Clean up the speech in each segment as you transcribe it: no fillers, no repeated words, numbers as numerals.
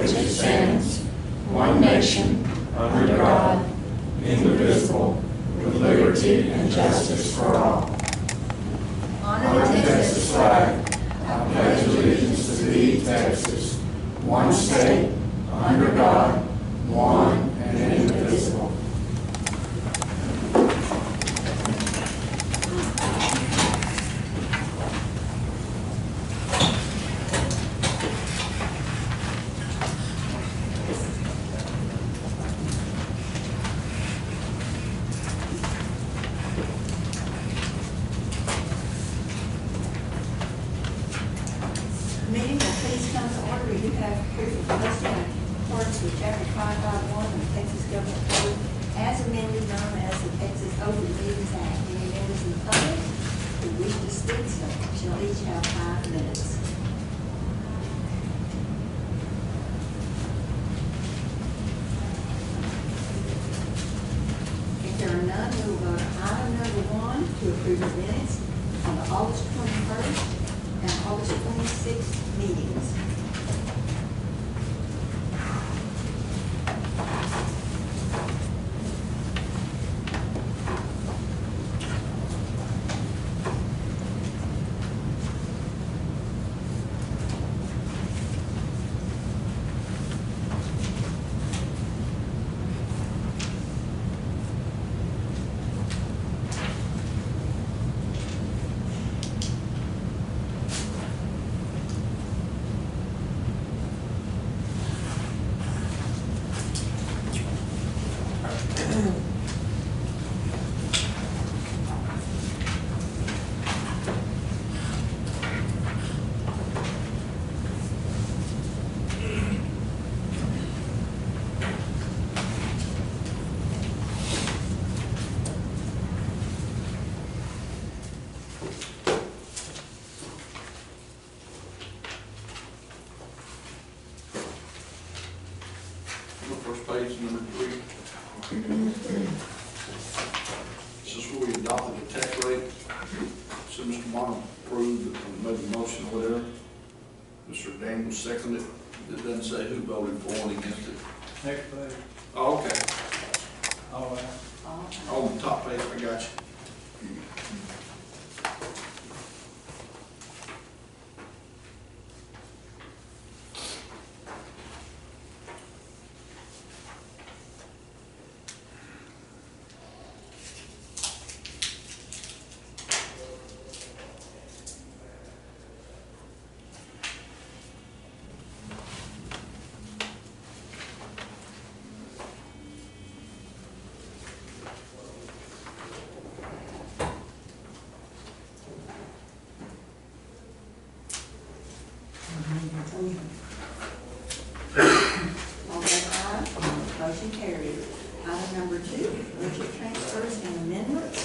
which it stands, one nation, under God, indivisible, with liberty and justice for all. On the Texas flag, I pledge allegiance to thee, Texas, one state, under God, one and indivisible. Meeting will please come to order. We do have proof of posting in accordance with Chapter 5.1 of the Texas Government Code as amended, known as the Texas Open Meetings Act. Any members of the public who wish to speak shall each have 5 minutes. If there are none, we will go to item number 1 to approve the minutes on the August 21st and August 26th meetings. First page, number 3. This is where we adopted the tax rate. So Mr. Martin approved it and made the motion or whatever. Mr. Daniels seconded it. It doesn't say who voted for and against it. Next page. Oh, okay. All right. On the top page, I got you. All vote aye. Motion carried. Item number 2, budget transfers and amendments.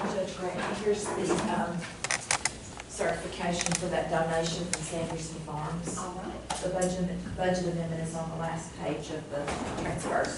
Judge Grant, here's the certification for that donation from Sanderson Farms. All right. The budget amendment is on the last page of the transfers.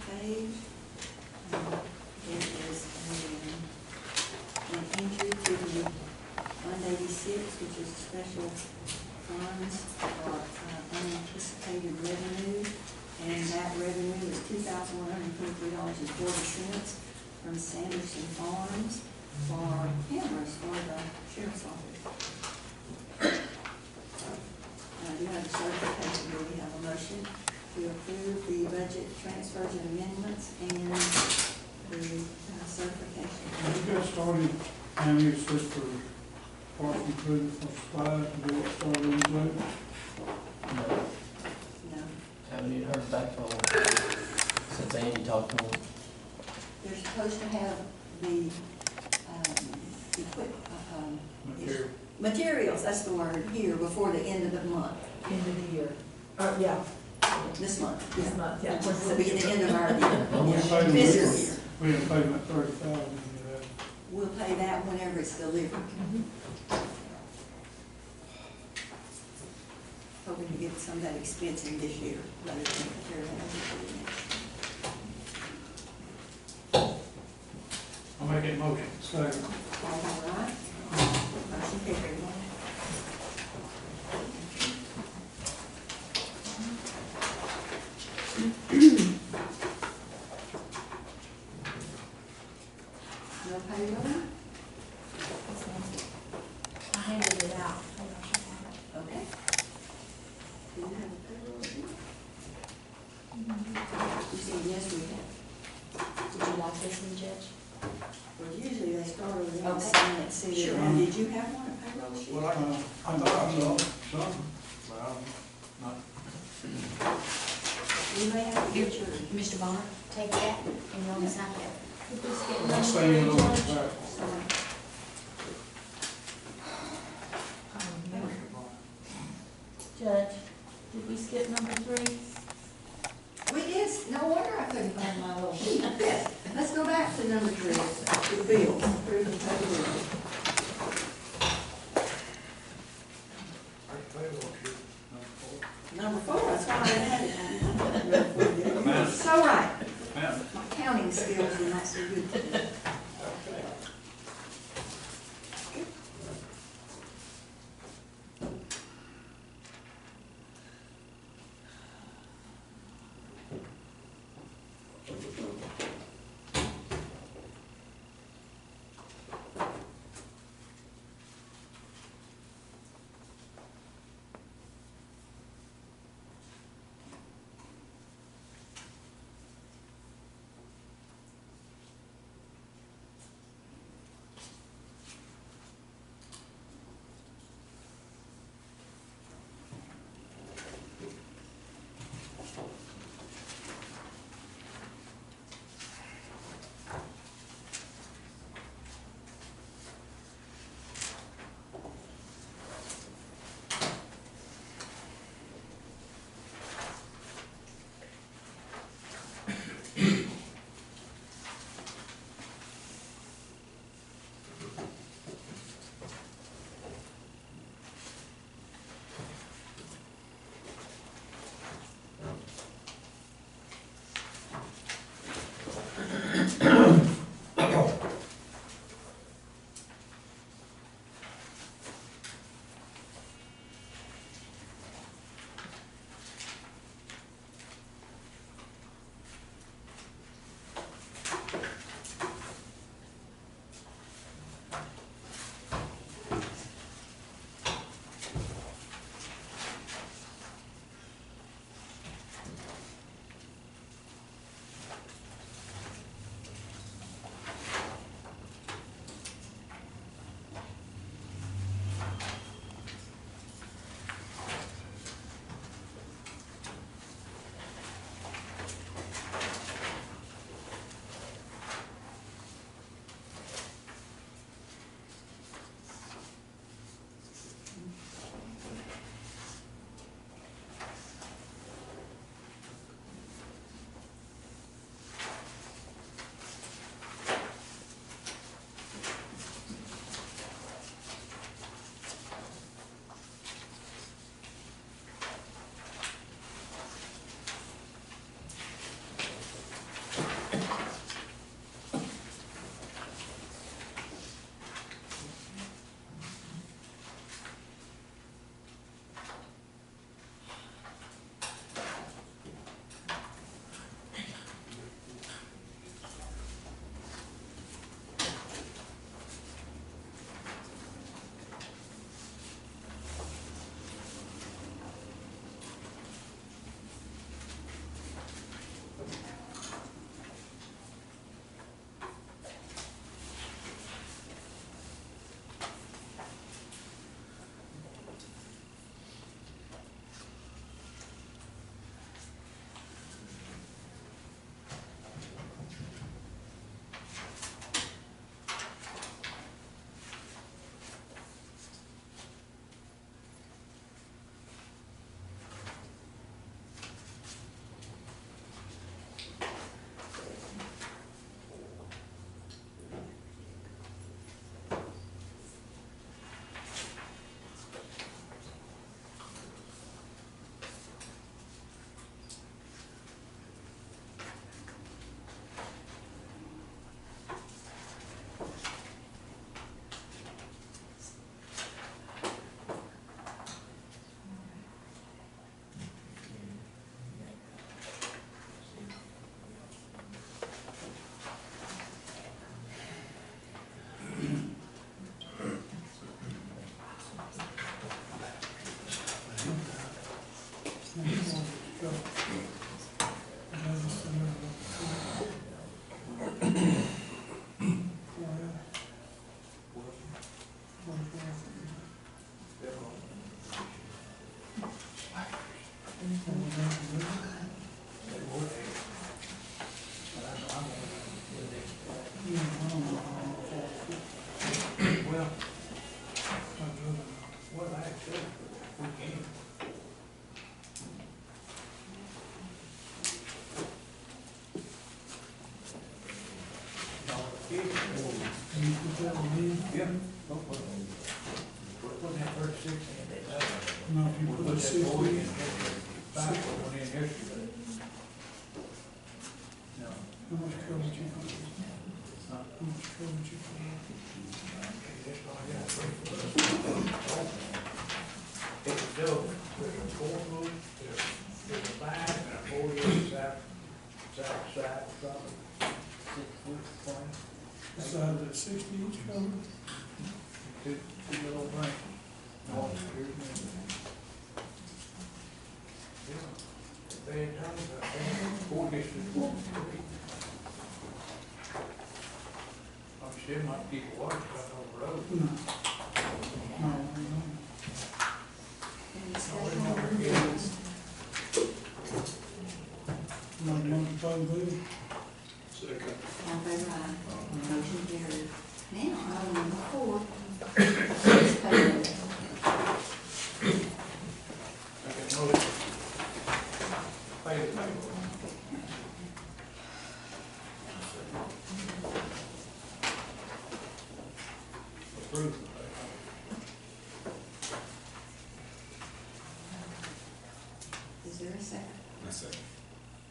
page, there is an entry to the 186, which is special funds for unanticipated revenue. And that revenue is $2,123.40 from Sanderson Farms for cameras for the sheriff's office. Do you have a certification? Do we have a motion to approve the budget transfers and amendments and the certification? We got started, and it's just for parts and food for supplies, and get started on that. No, No. haven't even heard back from them since Andy talked to them. They're supposed to have the, Material. materials, that's the word, here before the end of the month, End of the year. Yeah, this month. this month, yeah. It'll be the end of our year. We Yeah. paid them Fiscal this year. year. We didn't pay them at 30,000 yet. We'll pay that whenever it's delivered. Hoping to get some of that expense in this year, rather than carry that over to the next. I'll make that motion. Second. All right? Motion carried. No payroll? I handed it out. Okay. Do you have a payroll sheet? You said yes, we have. Did you like this one, Judge? Well, usually they start with the Okay. sign it, see it. Sure. Now, did you have one, a payroll sheet? Well, I thought I saw some, but I don't, not. You may have to Here, get yours. Mr. Bonner, take that and you'll sign that. I'm staying on the back. Judge, did we skip number 3? We did, no wonder I couldn't find my little sheet. Yes, let's go back to number 3, the bills, approve the total bill. Number 4, that's why I had it. It's all right. My counting skills are not so good today. Can you put that one in? Yeah. Wasn't that 36? No, if you put a 60. One in yesterday. No. How much coverage you got? How much coverage you got? That's all I got. It's a double, there's a 4 foot, there's a 5 and a 4 side, probably 6 foot frame. The side of that 60 inch cover? Two little things. One here and there. Yeah. Bad times, I think, 4 districts, 4 street. I'm still might keep water shut on the road. No. No, no. Any discussion on the reports? Not much to do. Second. All in favor, aye. Motion carried. Now, item number 4, is payroll. Okay, no, pay the payroll. Approve the payroll. Is there a second? I second.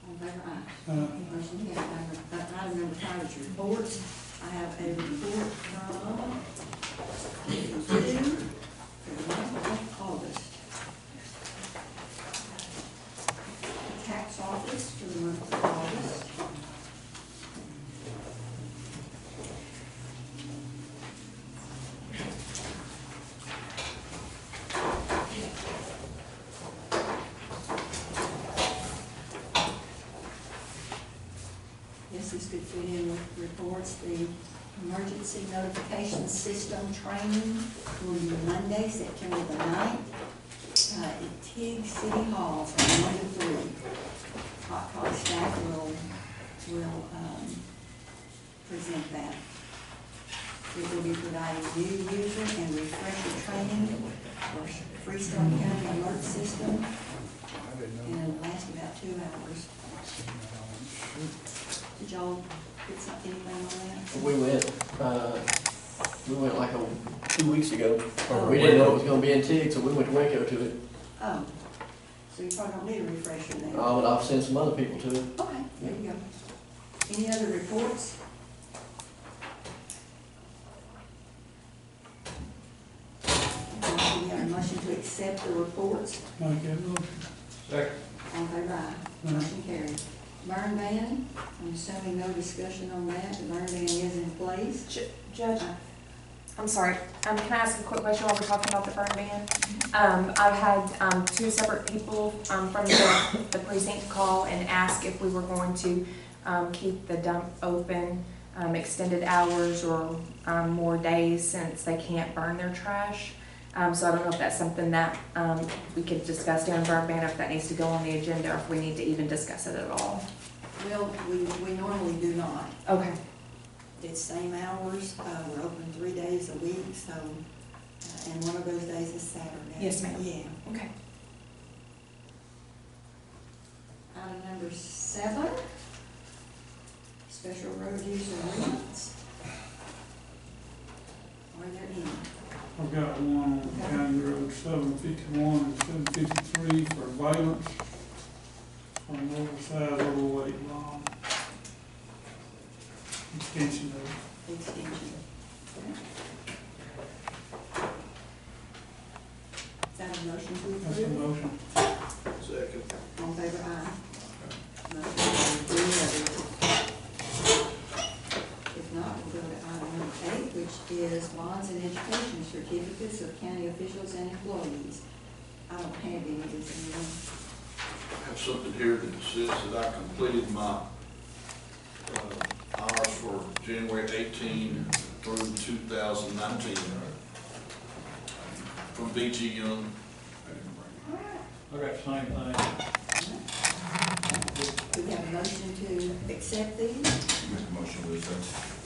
All in favor, aye. Uh, Motion carried. Item number 5 is reports. I have a report from two for the month of August. Tax office for the month of August. Yes, this could fit in with reports. The emergency notification system training will be Monday, September the 9th, at Tig City Hall from 1 to 3. Hot Pot staff will present that. It will be providing new user and refresher training for Freestone County Alert System, and it'll last about 2 hours. Did y'all get anything on that? We went like 2 weeks ago. Oh. We didn't know it was gonna be in Tig, so we went to Waco to it. Oh, so you probably don't need a refresher then. But I've sent some other people to it. Okay, there you go. Any other reports? We have a motion to accept the reports. make that motion. Second. All in favor, aye. Motion carried. Burn ban, I'm assuming no discussion on that. The burn ban is in place. Judge, I'm sorry, can I ask a quick question while we're talking about the burn ban? I've had 2 separate people from the precinct call and ask if we were going to keep the dump open extended hours or more days since they can't burn their trash. So I don't know if that's something that we could discuss during burn ban, if that needs to go on the agenda, or if we need to even discuss it at all. Well, we normally do not. Okay. It's same hours. We're open 3 days a week, so, and one of those days is Saturday. Yes, ma'am. Yeah. Okay. Item number 7, special road use agreements. Are there any? I've got one on County Road 751 and 753 for valence on an oversized overweight lawn. Extension of Extension. Is that a motion to that's a approve? motion. Second. All in favor, aye. Motion carried. 3 others. If not, we'll go to item number 8, which is bonds and education certificates of county officials and employees. I don't have any of this in I have something here that says that I completed my hours for January 18 through 2019 from BG Young. I got the same thing. We have a motion to accept these. Make a motion with that.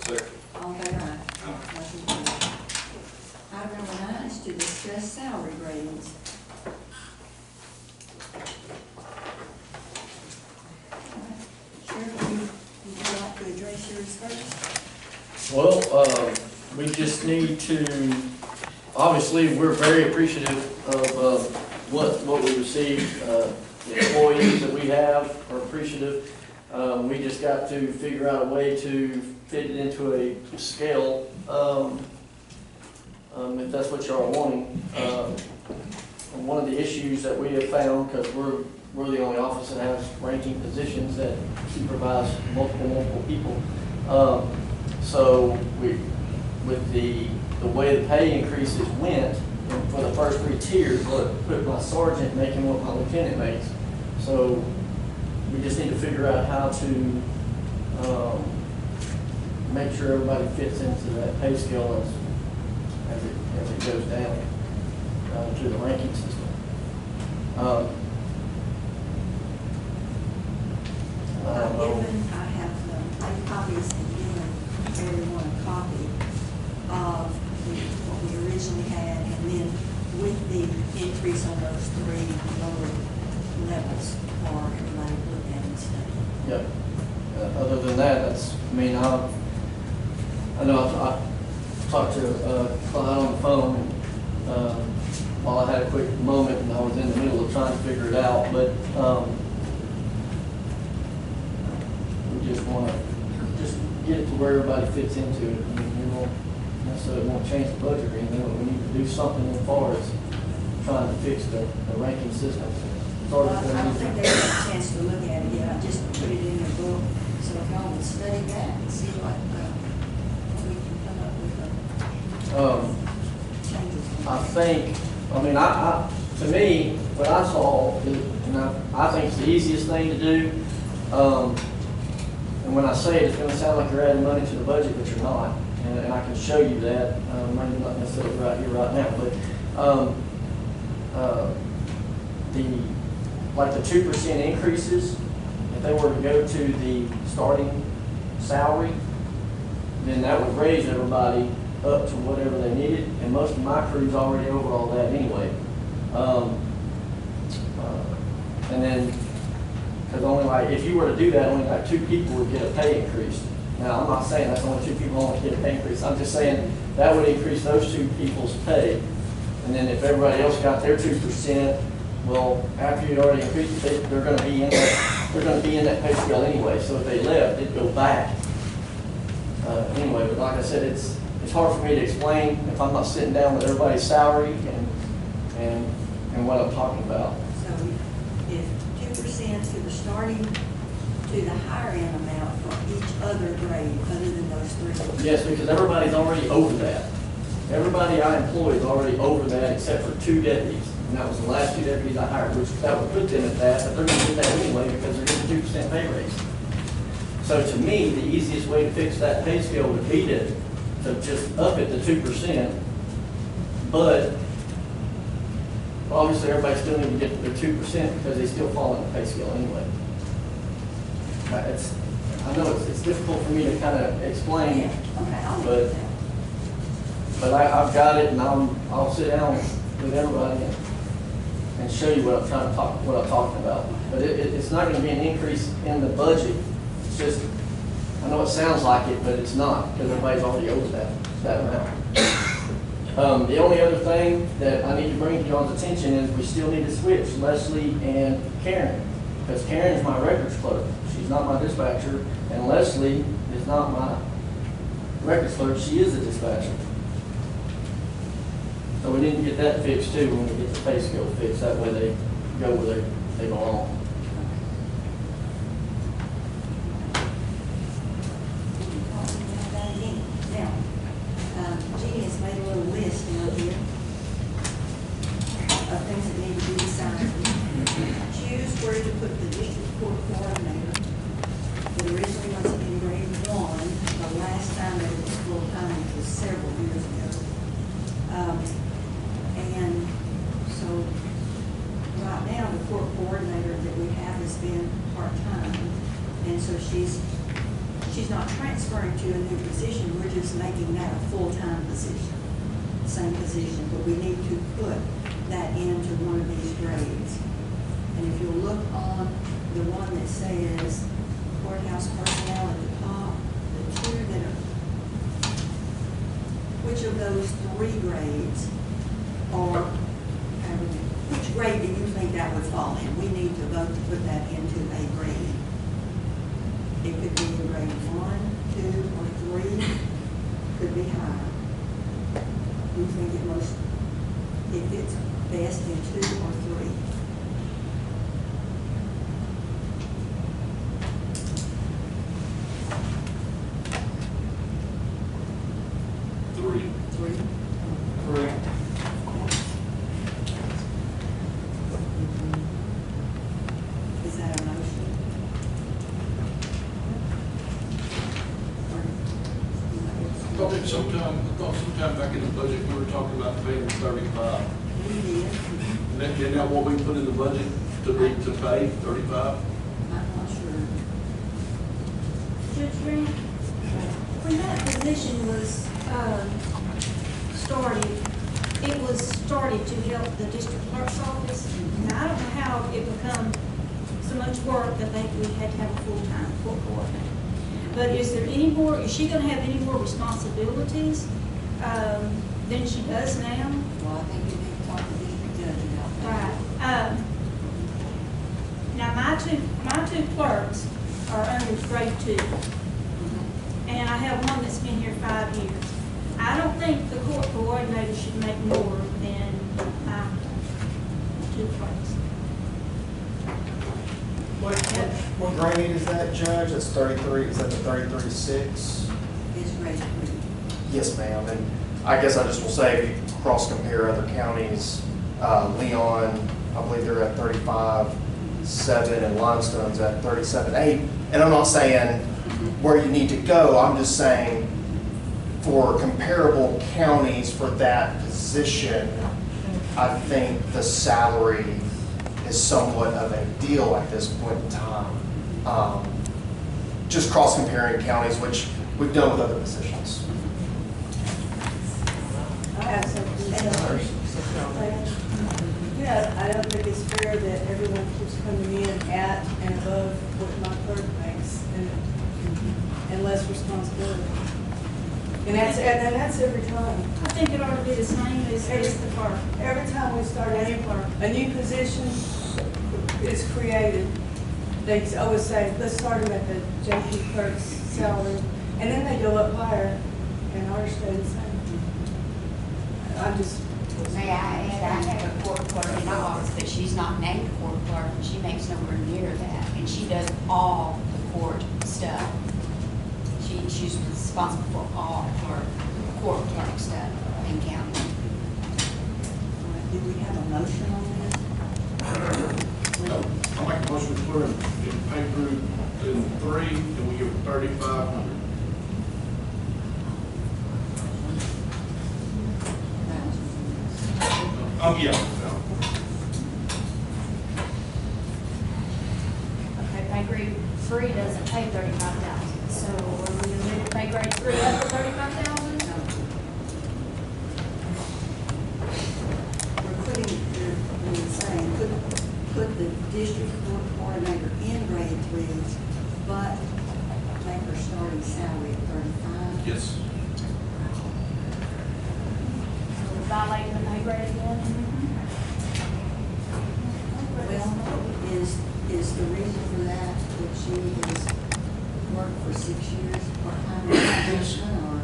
Second. All in favor, aye. Motion carried. Item number 9 is to discuss salary grades. Sheriff, would you like to address yours first? Well, we just need to, obviously, we're very appreciative of what we received. The employees that we have are appreciative. We just got to figure out a way to fit it into a scale, if that's what y'all are wanting. One of the issues that we have found, because we're the only office that has ranking positions that supervise multiple people. So with the way the pay increases went, for the first 3 tiers, put my sergeant making what my lieutenant makes. So we just need to figure out how to make sure everybody fits into that pay scale as it goes down to the ranking system. I have made copies and given everyone a copy of what we originally had, and then with the increase on those 3 lower levels for everybody to look at and study. Yep. Other than that, that's, I mean, I know I talked to Clyde on the phone, and while I had a quick moment, and I was in the middle of trying to figure it out, but we just want to just get it to where everybody fits into it. I mean, we won't necessarily won't change the budget or anything, but we need to do something as far as trying to fix the ranking system. Well, I don't think they had a chance to look at it yet. I just put it in the book, so if y'all would study that and see what we can come up with changes. I think, I mean, to me, what I saw, and I think it's the easiest thing to do. And when I say it, it's going to sound like you're adding money to the budget, but you're not. And I can show you that. Maybe not necessarily right here, right now, but the 2% increases, if they were to go to the starting salary, then that would raise everybody up to whatever they needed, and most of my crew's already over all that anyway. And then, because only if you were to do that, only 2 people would get a pay increase. Now, I'm not saying that's only 2 people only get a pay increase. I'm just saying that would increase those 2 people's pay. And then if everybody else got their 2%, well, after you already increased it, they're going to be in that pay scale anyway. So if they left, it'd go back. Anyway, but like I said, it's hard for me to explain if I'm not sitting down with everybody's salary and what I'm talking about. So if 2% to the starting, to the higher end amount for each other grade, other than those 3. Yes, because everybody's already over that. Everybody I employ is already over that except for 2 deputies. And that was the last 2 deputies I hired, which that would put them at that, but they're going to get that anyway because they're getting a 2% pay raise. So to me, the easiest way to fix that pay scale would be to just up it to 2%, but obviously everybody still needs to get their 2% because they still fall in the pay scale anyway. I know it's difficult for me to kind of explain, Yeah, okay, I'll leave that. but I've got it, and I'll sit down with everybody and show you what I'm talking about. But it's not going to be an increase in the budget. It's just, I know it sounds like it, but it's not, because everybody's already over that amount. The only other thing that I need to bring to y'all's attention is we still need to switch Leslie and Karen, because Karen is my records clerk. She's not my dispatcher, and Leslie is not my records clerk. She is the dispatcher. So we need to get that fixed too when we get the pay scale fixed. That way they go where they belong. Now, Jeannie has made a little list down here of things that need to be decided. Choose where to put the district court coordinator. It originally was in grade 1. The last time that it was full-time was several years ago. And so right now, the court coordinator that we have has been part-time. And so she's not transferring to a new position. We're just making that a full-time position, same position. But we need to put that into one of these grades. And if you look on the one that says courthouse personnel at the top, the 2 that are which of those three grades, or which grade do you think that would fall in? We need to vote to put that into a grade. It could be in grade 1, 2, or 3, could be higher. You think it fits best in 2 or 3? Three. 3. Correct. Is that a motion? I thought sometime back in the budget, we were talking about paying 35. We did. Isn't that what we put in the budget to pay, 35? I'm not sure. Judge Green, when that position was started, it was started to help the district clerk's office. Now, I don't know how it become so much work that we had to have a full-time court coordinator. But is she gonna have any more responsibilities than she does now? Well, I think you need to talk to the district judge about that. Right. Now, my two clerks are under grade 2. And I have one that's been here 5 years. I don't think the court coordinator should make more than my 2 clerks. What grade is that, Judge? That's 33, is that the 33-6? It's grade 3. Yes, ma'am, and I guess I just will say, cross-compare other counties, Leon, I believe they're at 35-7, and Limestone's at 37-8. And I'm not saying where you need to go, I'm just saying for comparable counties for that position, I think the salary is somewhat of a deal at this point in time. Just cross-comparing counties, which we've done with other positions. I have something to say. Yeah, I don't think it's fair that everyone keeps coming in at and above what my clerk makes and less responsibility. And that's every time. I think it ought to be the same as the clerk. Every time we start a new position is created, they always say, let's start them at the JP clerk's salary, and then they go up higher, and ours stay the same. I'm just. May I add, I have a court clerk in my office, but she's not named court clerk, and she makes nowhere near that, and she does all the court stuff. She's responsible for all her court clerk stuff in county. Do we have a motion on this? I make a motion to clear in pay group in 3, and we give it 3,500. Yeah. Okay, pay grade 3 doesn't pay 35,000, so are we gonna move pay grade 3 up to 35,000? We're putting, you're saying, put the district court coordinator in grade 3, but make her starting salary at 35. Yes. So we're violating the pay grade again? Well, is the reason for that she has worked for 6 years part-time in that position, or?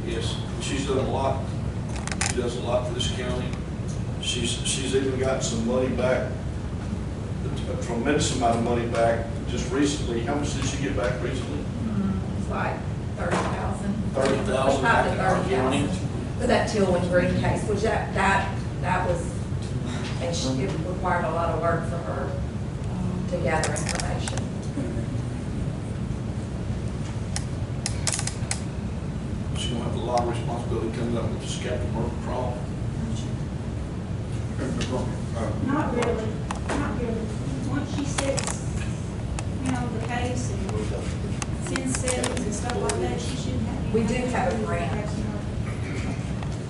Yes, she's done a lot. She does a lot for this county. She's even gotten some money back, a tremendous amount of money back just recently. How much did she get back recently? It's like 30,000. 30,000 back in our county. For that Tillman Green case, which that was, and it required a lot of work for her to gather information. She's gonna have a lot of responsibility coming up with this Captain Murphy trial. Not really, not really. Once she sets, the case and sends settings and stuff like that, she shouldn't have. We do have a grant.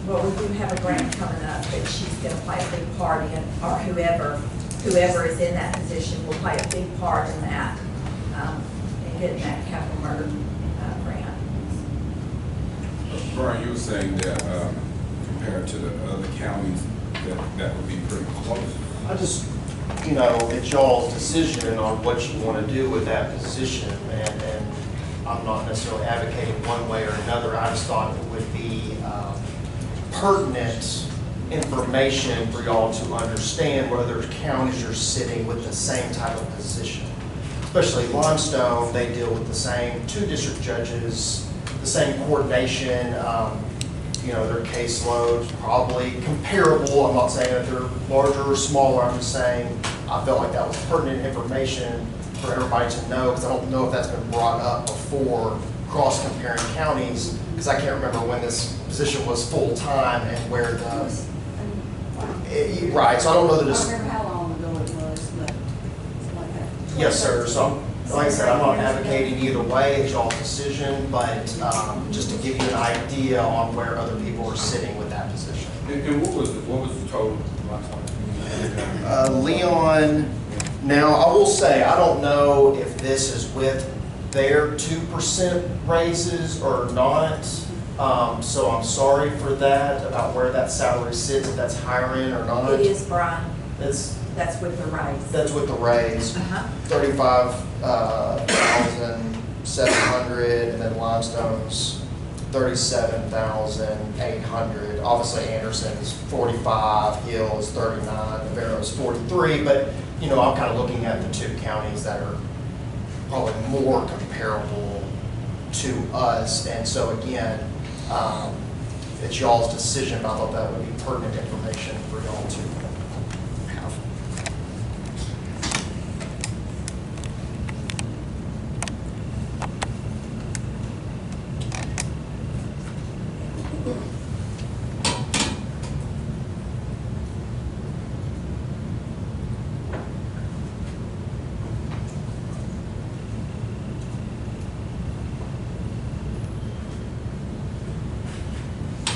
Well, we do have a grant coming up that she's gonna play a big part in, or whoever is in that position will play a big part in that, in getting that capital murder grant. Brian, you were saying that compared to the other counties, that would be pretty close. I just, you know, it's y'all's decision on what you want to do with that position, and I'm not necessarily advocating one way or another. I just thought it would be pertinent information for y'all to understand where other counties are sitting with the same type of position. Especially Limestone, they deal with the same 2 district judges, the same coordination, you know, their caseload probably comparable. I'm not saying that they're larger or smaller, I'm just saying I felt like that was pertinent information for everybody to know, because I don't know if that's been brought up before, cross-comparing counties, because I can't remember when this position was full-time and where the, right, so I don't know that I it's, don't remember how long ago it was, but it's like that. yes, sir, so like I said, I'm not advocating either way, it's y'all's decision, but just to give you an idea on where other people are sitting with that position. And what was the total last time? Leon, now I will say, I don't know if this is with their 2% raises or not. So I'm sorry for that, about where that salary sits, if that's hiring or not. It is, Brian. It's, That's with the raise. that's with the raise, Uh-huh. 35,700, and then Limestone's 37,800. Obviously Anderson's 45, Hill is 39, Navarro's 43, but you know, I'm kind of looking at the 2 counties that are probably more comparable to us, and so again, it's y'all's decision, but I thought that would be pertinent information for y'all to have.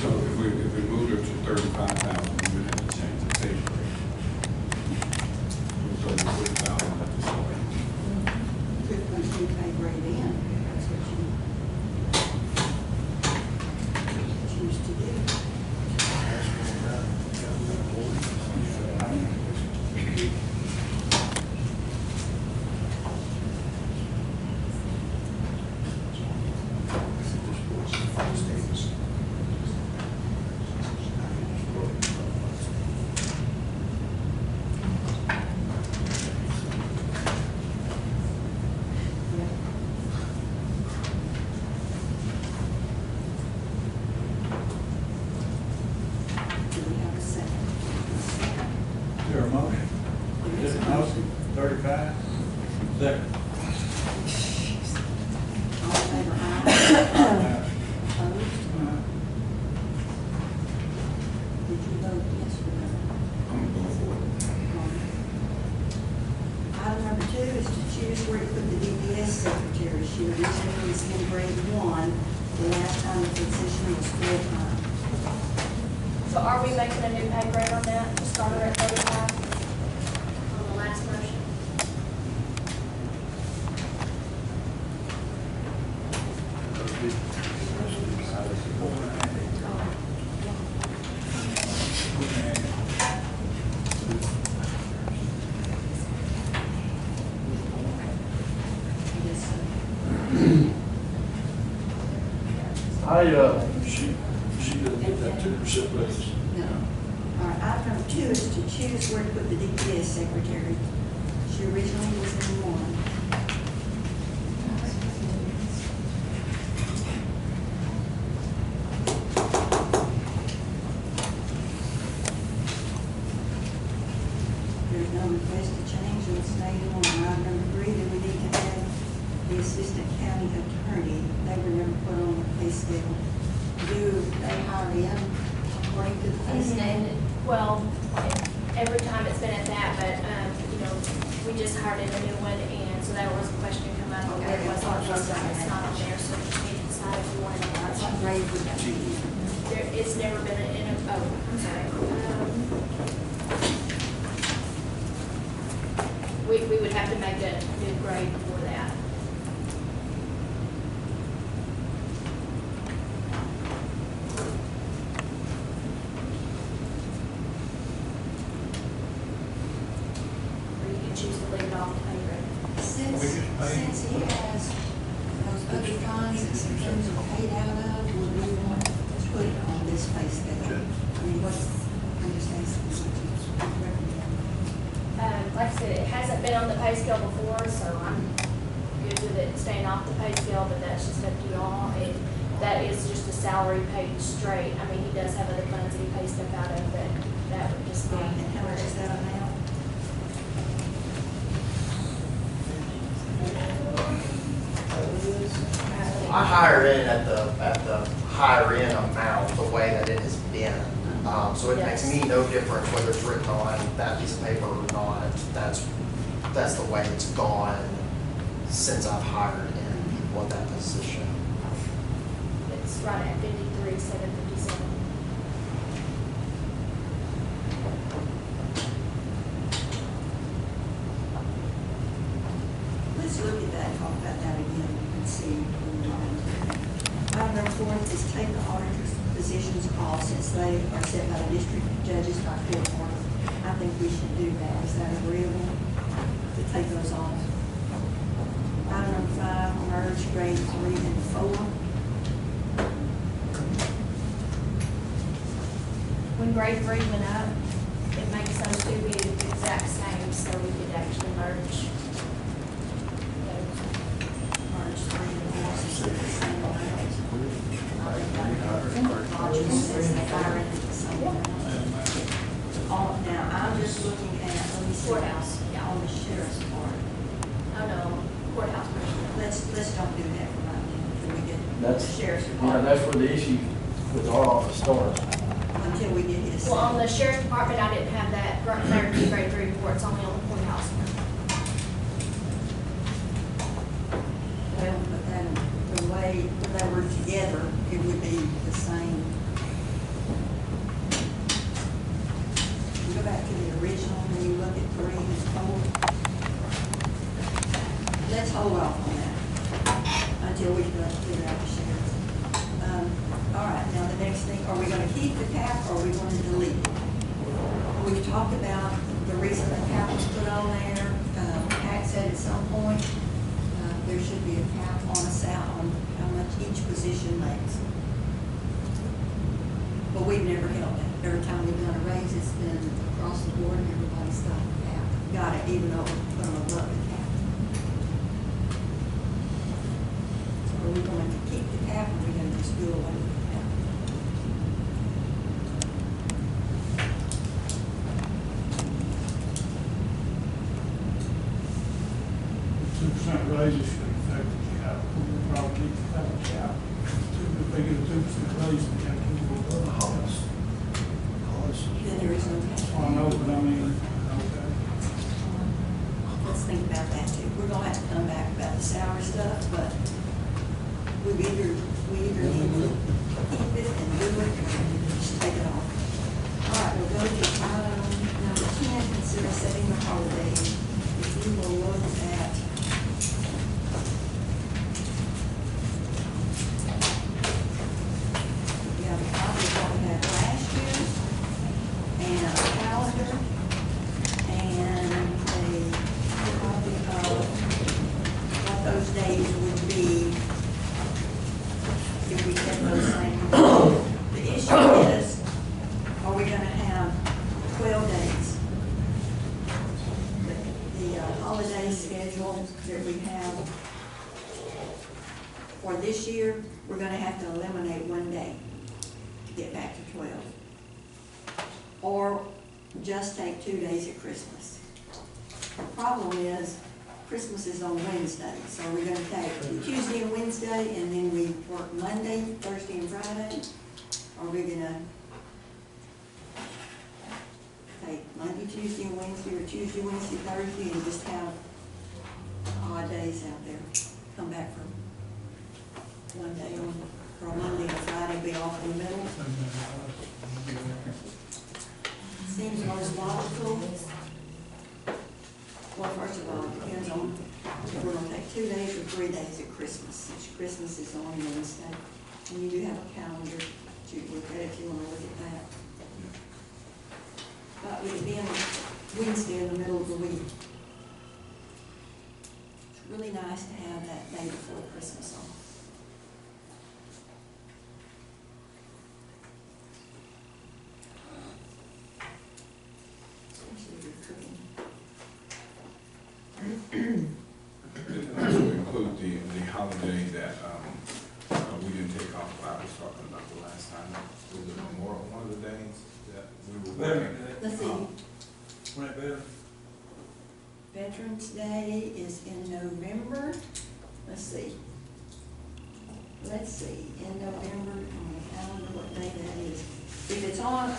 So if we moved her to 35,000, we would have to change the pay rate. So we would have to start. Could put you pay grade in, that's what you choose to do. Do we have a second? Is there a motion? Is there a motion? 35? Second. All in favor, aye. Opposed? Did you vote yes or no? I'm gonna go for it. Item number 2 is to choose where to put the DPS secretary. She originally was in grade 1, the last time the position was full-time. So are we making a new pay grade on that, to start her at 35? On the last motion. Yes, sir. She doesn't get that 2% raise. No. All right, item number 2 is to choose where to put the DPS secretary. She originally was in 1. There's no request to change, and staying on item number 3, then we need to have the assistant county attorney. They were never put on the pay scale. Do they hire in according to the pay He's scale? named, well, every time it's been at that, but, you know, we just hired in a new one, and so there was a question come up, okay, it was on this one, it's not on there, so we need to decide if we want to. What grade would that be? It's never been in a, oh, I'm sorry. We would have to make a new grade for that. this pay scale? I mean, what's, I'm just asking what you recommend. Like I said, it hasn't been on the pay scale before, so I'm good with it staying off the pay scale, but that's just up to you all. And that is just a salary paid straight. I mean, he does have other funds that he pays stuff out of, but that would just be. And how much is that amount? I hire in at the higher end amount, the way that it has been. So it makes me no difference whether it's written on that piece of paper or not. That's the way it's gone since I've hired in people at that position. It's right at 53,757. Let's look at that, talk about that again and see. Item number 4 is take the auditor's positions off since they are set by the district judges by court order. I think we should do that. Is that agreeable to take those off? Item number 5, merge grade 3 and 4. When grade 3 went up, it makes those two be the exact same, so we could actually merge those. Merge 3 and 4 since they're the same amount. Now, I'm just looking at, let me see. Courthouse, yeah. On the sheriff's part. Oh, no, courthouse merge. Let's don't do that for right now, until we get the That's, sheriff's yeah, department. that's where the issue with our office starts. Until we get his. Well, on the sheriff's department, I didn't have that grade 3 report, it's only on the courthouse one. Well, but then the way they were together, it would be the same. You go back to the original, when you look at 3 and 4. Let's hold off on that until we figure out the sheriff's. All right, now the next thing, are we gonna keep the cap or are we gonna delete it? We've talked about the reason the cap was put on there. Pat said at some point, there should be a cap on on how much each position makes. But we've never held that. Every time we've done a raise, it's been across the board and everybody's got the cap. Got it, even though we put them above the cap. So are we going to keep the cap or are we going to just do away with the cap? 2% raises should affect the cap. We'll probably keep the cap. If they get a 2% raise, the cap will go above the house. Then there is no cap. I know, but I mean, okay. Let's think about that too. We're gonna have to come back about the salary stuff, but we either need to keep it and do it, or just take it off. All right, we'll go to item number 10, consider setting the holiday. If you will look at we have a copy of what we had last year, and a calendar, and a copy of what those days would be if we kept those same. The issue is, are we gonna have 12 days? The holiday schedule that we have for this year, we're gonna have to eliminate one day to get back to 12. Or just take 2 days at Christmas. The problem is, Christmas is on Wednesday, so we're gonna take Tuesday and Wednesday, and then we work Monday, Thursday, and Friday. Or we're gonna take Monday, Tuesday, and Wednesday, or Tuesday, Wednesday, Thursday, and just have odd days out there. Come back for one day on, for a Monday and Friday, be off in the middle. Seems most logical. Well, first of all, it depends on if we're gonna take 2 days or 3 days at Christmas, since Christmas is on Wednesday. And you do have a calendar to look at if you wanna look at that. But with it being Wednesday in the middle of the week, it's really nice to have that day before Christmas off. Was it Memorial, one of the days that we were Veteran working? Day. Let's see, When it better. Veterans Day is in November. Let's see. In November, on the calendar, what day that is. If it's on a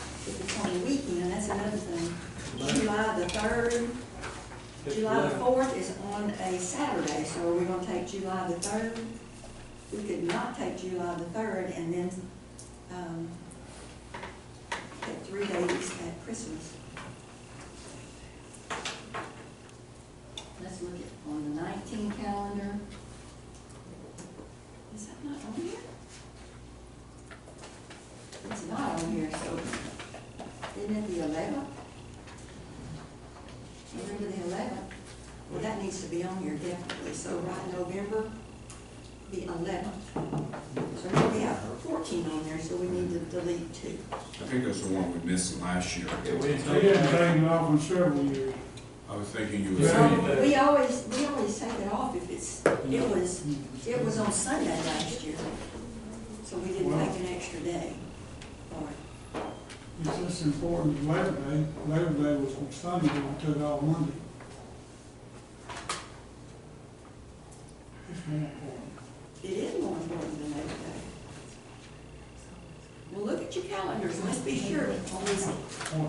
weekend, that's another thing. July the 3rd, July the 4th is on a Saturday, so are we gonna take July the 3rd? We could not take July the 3rd and then, take 3 days at Christmas. Let's look at on the 19 calendar. Is that not on here? It's not on here, so isn't it the 11th? November the 11th? Well, that needs to be on here definitely, so right, November the 11th. So now we have 14 on there, so we need to delete 2. I think that's the one we missed last year. They hadn't taken it off in several years. I was thinking you were Yeah. saying, So we always take it off if it was on Sunday last year, so we didn't take an extra day for it. It's just important as Labor Day. Labor Day was on Sunday, and we took it off Monday. It's more important. It is more important than Labor Day. Well, look at your calendars, let's be sure on these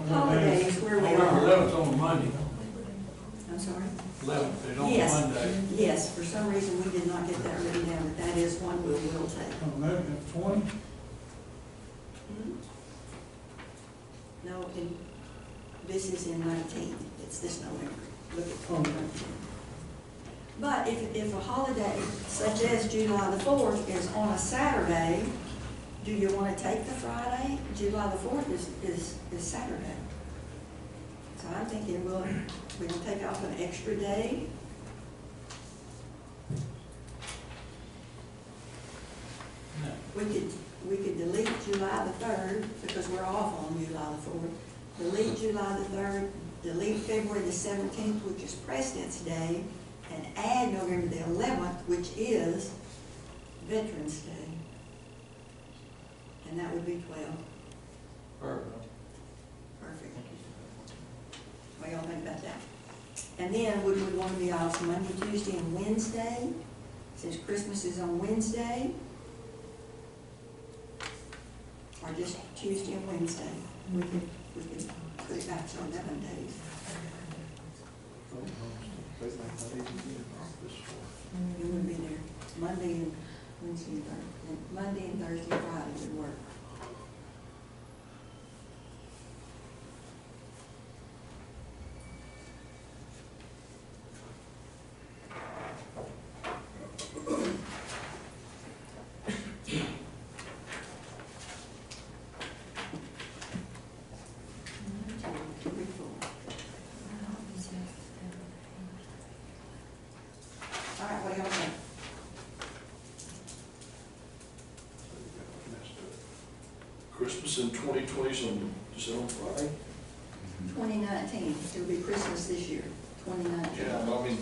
holidays where we are. 11th on Monday. I'm sorry? 11th is on Yes, Monday. yes, for some reason we did not get that written down, but that is one we will take. Oh, no, that's 20. No, this is in 19, it's this November, look at Oh. 19. But if a holiday such as July the 4th is on a Saturday, do you want to take the Friday? July the 4th is Saturday. So I'm thinking we're gonna take off an extra day. We could delete July the 3rd because we're off on July the 4th. Delete July the 3rd, delete February the 17th, which is President's Day, and add November the 11th, which is Veterans Day. And that would be 12. Perfect. What y'all think about that? And then would we want to be off Monday, Tuesday, and Wednesday, since Christmas is on Wednesday? Or just Tuesday and Wednesday? We could put it back to 11 days. You wouldn't be there. Monday and Wednesday and Thursday. Monday and Thursday and Friday would work. All right, what do y'all think? Christmas in 2020 is on, is that on Friday? 2019, it'll be Christmas this year, 2019. Yeah, I mean,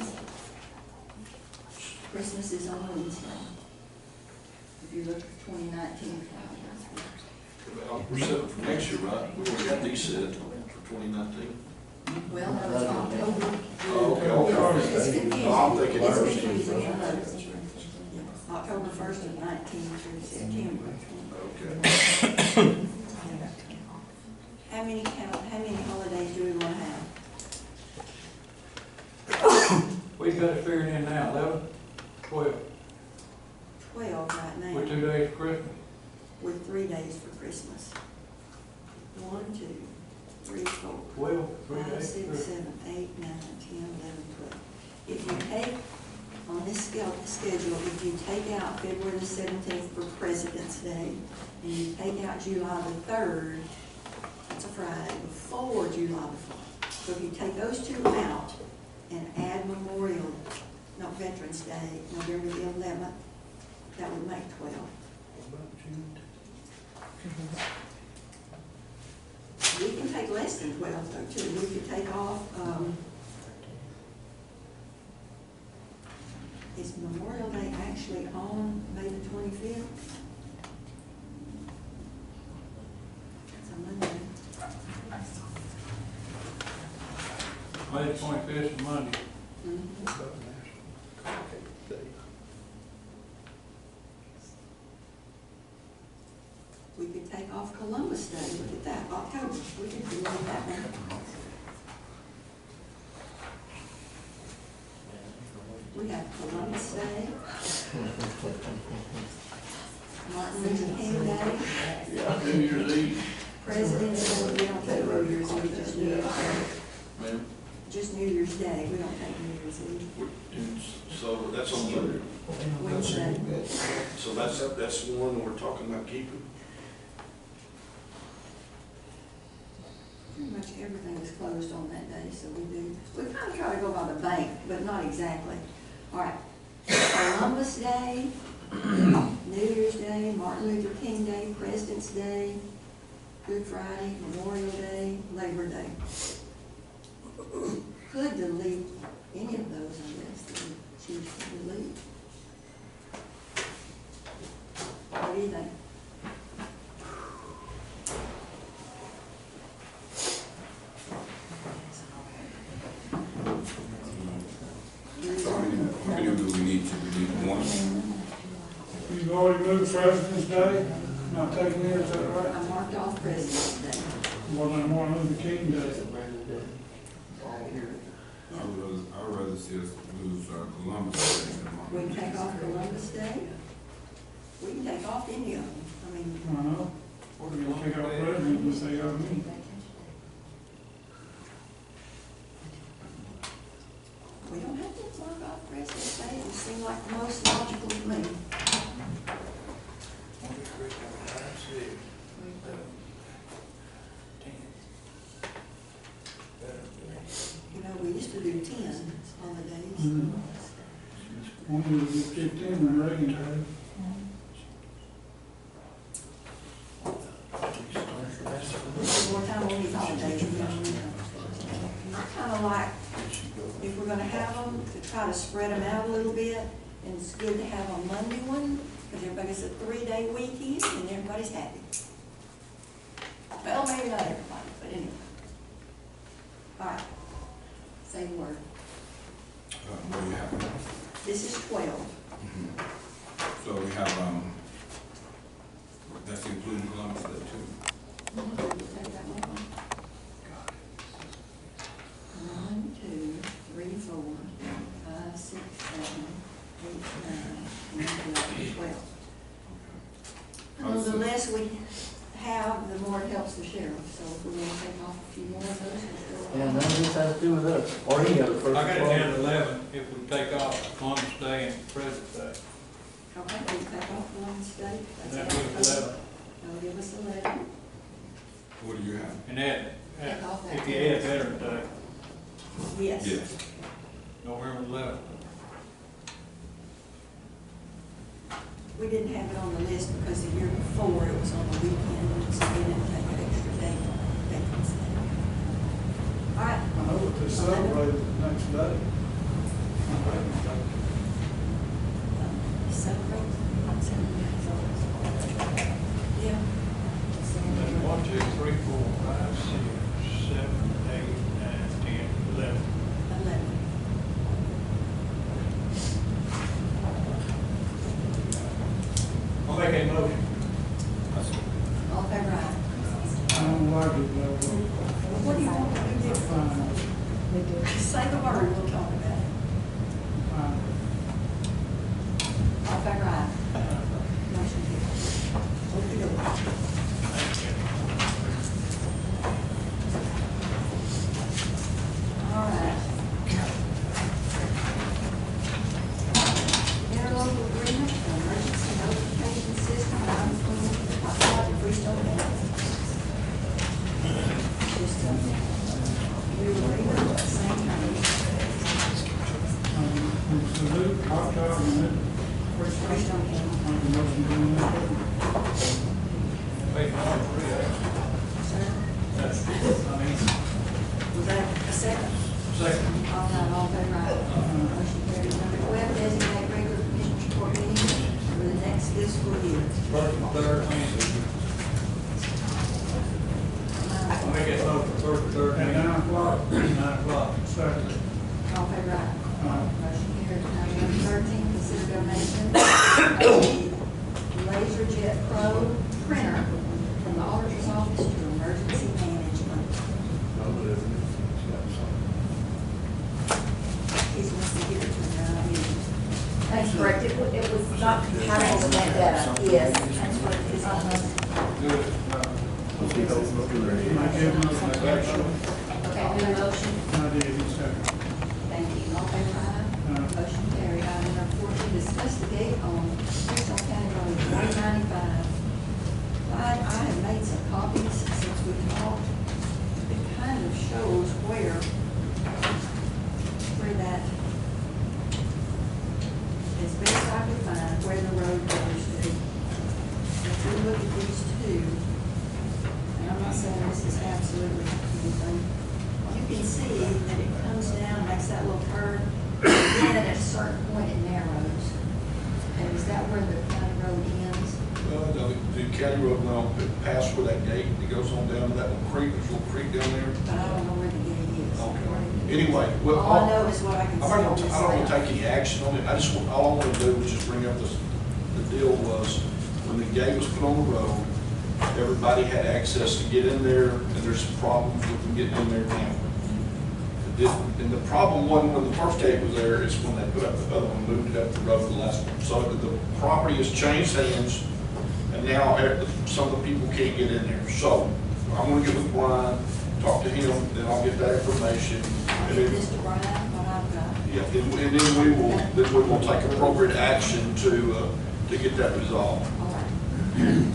Christmas is on Wednesday. If you look at 2019 calendar. we're set for next year, right? We already got these set for 2019. Well, no, it's October. Oh, okay. It's confusing. No, I'm thinking It's Thursday. confusing. Yeah. October 1st of 19 through September. Okay. How many holidays do we want to have? We've got it figured in now, 11, 12, 12 right now. with 2 days for Christmas. With 3 days for Christmas. 1, 2, 3, 4, 12, 3 5, days. 6, 7, 8, 9, 10, 11, 12. If you take, on this schedule, if you take out February the 17th for President's Day, and you take out July the 3rd, that's a Friday, before July the 4th. So if you take those two out and add Veterans Day, November the 11th, that would make 12. We can take less than 12 though, too. We could take off, is Memorial Day actually on May the 25th? May 25th is Monday. We could take off Columbus Day, look at that, October, we could do that one. We have Columbus Day. Martin Luther King Day. Yeah, New Year's Eve. President's Day, we don't take New Year's Eve, just New Year's Day. Ma'am, Just New Year's Day, we don't take New Year's Eve. and so that's on Monday. Wednesday. So that's one we're talking about keeping. Pretty much everything is closed on that day, so we kind of try to go by the bank, but not exactly. All right, Columbus Day, New Year's Day, Martin Luther King Day, President's Day, Good Friday, Memorial Day, Labor Day. Could delete any of those, I guess, that we choose to delete. What do you think? So how many do we need to delete? One? You've already moved President's Day, not taking it, is that I right? marked off President's Day. Well, then Martin Luther King Day. I'd rather see us lose Columbus Day than We Martin. can take off Columbus Day. We can take off any of them. I mean, I know. Or you take out President, you say, me. we don't have to mark off President's Day. It seemed like the most logical to me. You know, we used to do 10 holidays. One year we did 15 when Reagan had it. More time on these holidays, you know. Kind of like, if we're gonna have them, to try to spread them out a little bit, and it's good to have a Monday one, because everybody's a 3-day weekend, and everybody's happy. Well, maybe not everybody, but anyway. All right, say the word. What do you have? This is 12. So we have, that's including Columbus Day too. Take that one off. 1, 2, 3, 4, 5, 6, 7, 8, 9, 10, 11, 12. The less we have, the more it helps the sheriff, so if we want to take off a few more of those. Yeah, none of this has to do with us, or any other person. I got it down to 11 if we take off Columbus Day and President's Day. Okay, we take off Columbus Day. That gives 11. That'll give us 11. What do you have? And add, Take off that. if you add Veterans Day, Yes. Yes. November 11th. We didn't have it on the list because the year before it was on the weekend, so we didn't take an extra day for Veterans Day. All right. I know what they celebrated the next day. Celebrate. Yeah. 1, 2, 3, 4, 5, 6, 7, 8, 9, 10, 11. 11. I'll make a motion. All in favor, aye. I don't like it, though. What do you want to do different? Fine. Just say the word, we'll talk about it. Fine. All in favor, aye. Motion carries. Okey-dokey. All right. Interlocal agreement for emergency notification system, I'm going to Freestone County. Just, we were agreement at the same time. Salute, hot dog, and then Freestone County. make a motion to do that. Make one, 3, Sir, that's, I mean, was that a second? second. All right, all in favor, aye. Motion carries. Number 12, designate regular commissioners court meetings for the next fiscal year. First and third, Wednesday. I'll make that motion, first and third, At 9 o'clock. 9 o'clock. Second. All in favor, aye. Aye. Motion carries. Item number 13, consider donation of the LaserJet Pro printer from the auditor's office to emergency management. He's supposed to give it to me, I mean, That's correct, it was not compatible with that data, yes. that's what it is. Good. Am I giving us an action? Okay, do a motion. I did, second. Thank you. All in favor, aye. Motion carried. Item number 14, discuss the gate on Crystal County Road 195. I have made some copies since we talked. It kind of shows where that, as best I could find, where the road goes to. If we look at these two, and I'm not saying this is absolutely anything, you can see that it comes down, makes that little curve, and then at a certain point it narrows. And is that where the county road ends? Well, the county road now, past where that gate, it goes on down to that little creek, there's a little creek down there. But I don't know where the gate is. Okay. Anyway, well, All I know is what I can see on this I don't want to map. take any action on it. I just want, all I want to do was just bring up this, the deal was, when the gate was put on the road, everybody had access to get in there, and there's some problems with them getting in there now. And the problem wasn't when the first gate was there, it's when they put up the other one, moved it up the road, the last one. So the property has changed hands, and now some of the people can't get in there. So I'm gonna get with Brian, talk to him, then I'll get that information. I'll give this to Brian, what I've got. Yeah, and then we will take appropriate action to get that resolved. All right. And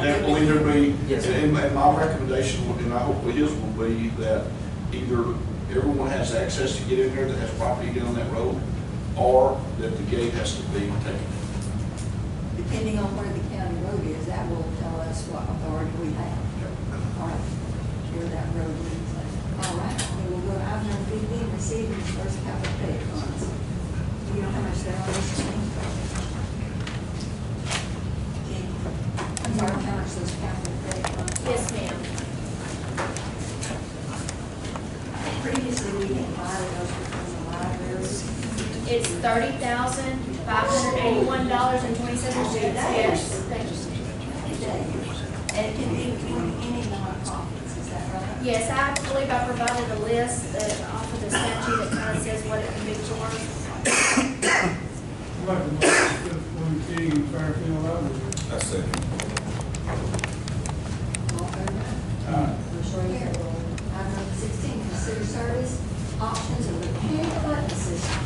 that will either be, and my recommendation, and I hope his will be, that either everyone has access to get in there that has property down that road, or that the gate has to be taken. Depending on where the county road is, that will tell us what authority we have. All right, where that road leads. All right, we will go to item number 15, receiving the first capital credit funds. Do you know how much they're on this thing? I'm sorry, how much those capital credit funds? Yes, ma'am. Previously, we had provided those from the libraries. It's $30,581.27. Yes. And it can be from any nonprofits, is that right? Yes, I believe I provided a list that off of the statute that kind of says what it can be for. I'd like to know when King and Fairfield Library. I second. All fair. Aye. Motion carried. Item number 16, consider service options of the panic button system.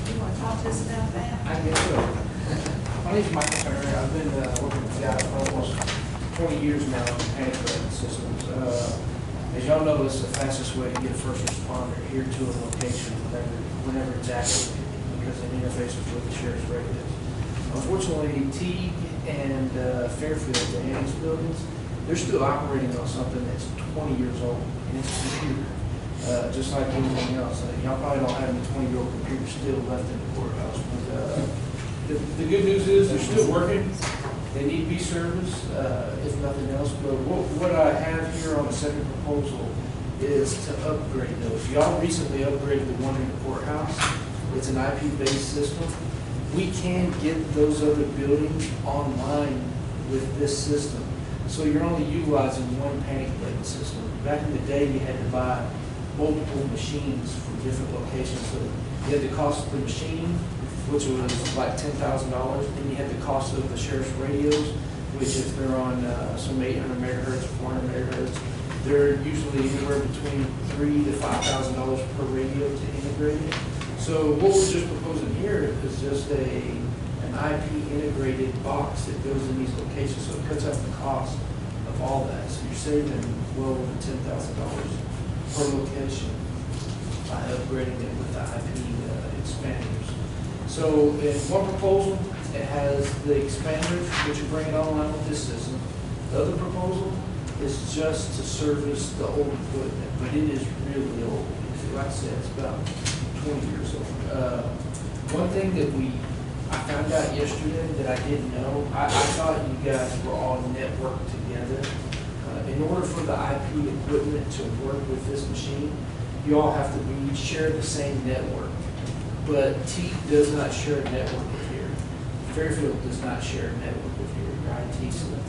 You want to talk to us about that? I guess so. My name's Michael Turner. I've been working with guys for almost 20 years now in panic button systems. As y'all know, it's the fastest way to get a first responder here to a location whenever it's active, because it interfaces with the sheriff's radios. Unfortunately, Teague and Fairfield, the Annex buildings, they're still operating on something that's 20 years old, and it's a computer. Just like anything else. Y'all probably don't have any 20-year-old computers still left in the courthouse. But the good news is they're still working. They need to be serviced, if nothing else. But what I have here on the second proposal is to upgrade those. Y'all recently upgraded the one in the courthouse. It's an IP-based system. We can get those other buildings online with this system. So you're only utilizing one panic button system. Back in the day, you had to buy multiple machines for different locations. So you had the cost of the machine, which was like $10,000. Then you had the cost of the sheriff's radios, which if they're on some 800 megahertz, 400 megahertz, they're usually anywhere between $3,000 to $5,000 per radio to integrate it. So what we're just proposing here is just an IP integrated box that goes in these locations. So it cuts out the cost of all that. So you're saving well over $10,000 per location by upgrading it with the IP expanders. So in one proposal, it has the expanders, which are bringing online with this system. The other proposal is just to service the old equipment, but it is really old. Like I said, it's about 20 years old. One thing that we I found out yesterday that I didn't know. I thought you guys were all networked together. In order for the IP equipment to work with this machine, you all have to share the same network. But T does not share a network with here. Fairfield does not share a network with here, your IT stuff.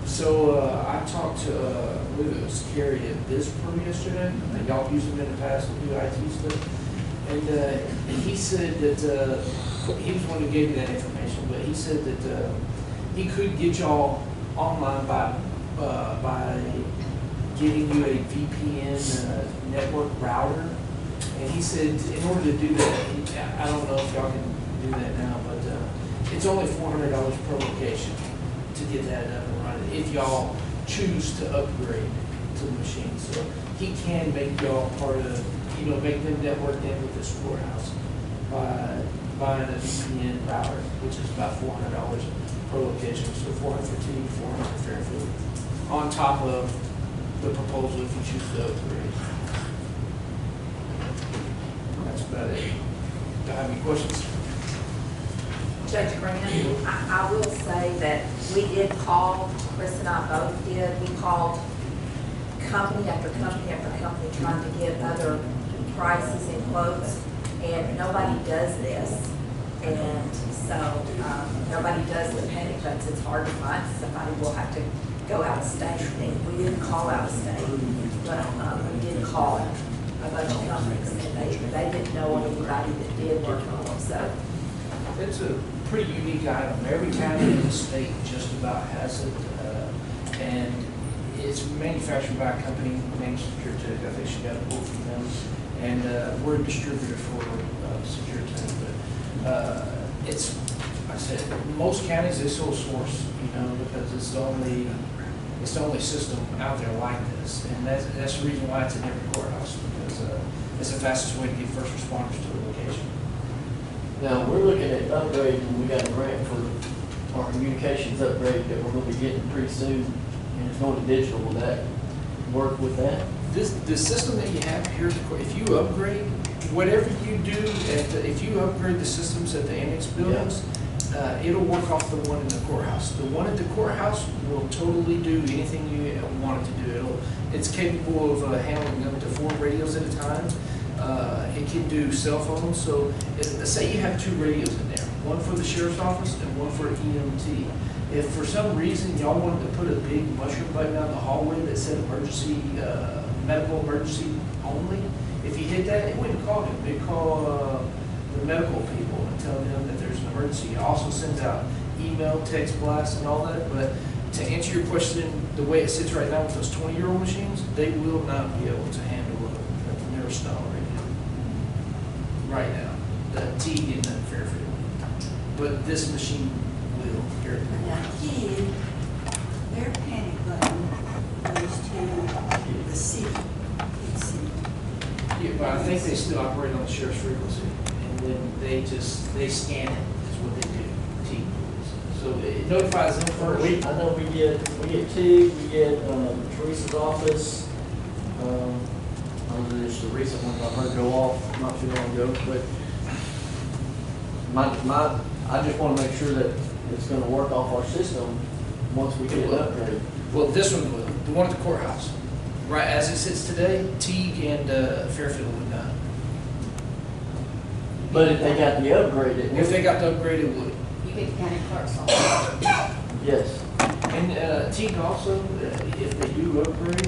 So I talked to, I believe it was Kerry at BizPro yesterday. Y'all used them in the past to do IT stuff. And he said that, he was the one who gave me that information, but he said that he could get y'all online by getting you a VPN network router. And he said in order to do that, I don't know if y'all can do that now, but it's only $400 per location to get that up and running if y'all choose to upgrade to the machine. So he can make y'all part of, make them networked in with this courthouse by buying a VPN router, which is about $400 per location. So $400 for T, $400 for Fairfield, on top of the proposal if you choose to upgrade. That's about it. Do I have any questions? Judge Grant, I will say that we did call, Chris and I both did, we called company after company after company trying to get other prices and quotes, and nobody does this. And so nobody does the panic buttons. It's hard to find somebody. We'll have to go out of state. And we didn't call out of state, but we did call a bunch of companies, and they didn't know anybody that did work on them. So it's a pretty unique item. Every county in the state just about has it, and it's manufactured by a company named SecureTech. I think she got a quote from them, and we're a distributor for SecureTech. But it's, like I said, most counties they sole source, because it's the only system out there like this, and that's the reason why it's in every courthouse, because it's the fastest way to get first responders to the location. Now, we're looking at upgrades, and we got a grant for our communications upgrade that we're gonna be getting pretty soon, and it's going to digital. Will that work with that? The system that you have here, if you upgrade, whatever you do, if you upgrade the systems at the annex buildings, it'll work off the one in the courthouse. The one at the courthouse will totally do anything you want it to do. It's capable of handling up to 4 radios at a time. It can do cell phones. So let's say you have 2 radios in there, one for the sheriff's office and one for EMT. If for some reason y'all wanted to put a big mushroom button down the hallway that said emergency, medical emergency only, if you hit that, it wouldn't call him. It'd call the medical people and tell them that there's an emergency. It also sends out email, text blasts, and all that. But to answer your question, the way it sits right now with those 20-year-old machines, they will not be able to handle a newer style radio right now. The T in the Fairfield, but this machine will. Here. Now, key, their panic button goes to the city. Yeah, but I think they still operate on the sheriff's frequency, and then they scan it, is what they do, T. So it notifies them first. I know we get T, we get Teresa's office, there's the recent ones I heard go off not too long ago, but I just want to make sure that it's going to work off our system once we get it upgraded. Well, this one will, the one at the courthouse. Right as it sits today, Teague and Fairfield would not. But if they got the upgrade, it would. If they got the upgrade, it would. You get the county clerk's office. Yes. And Teague also, if they do upgrade,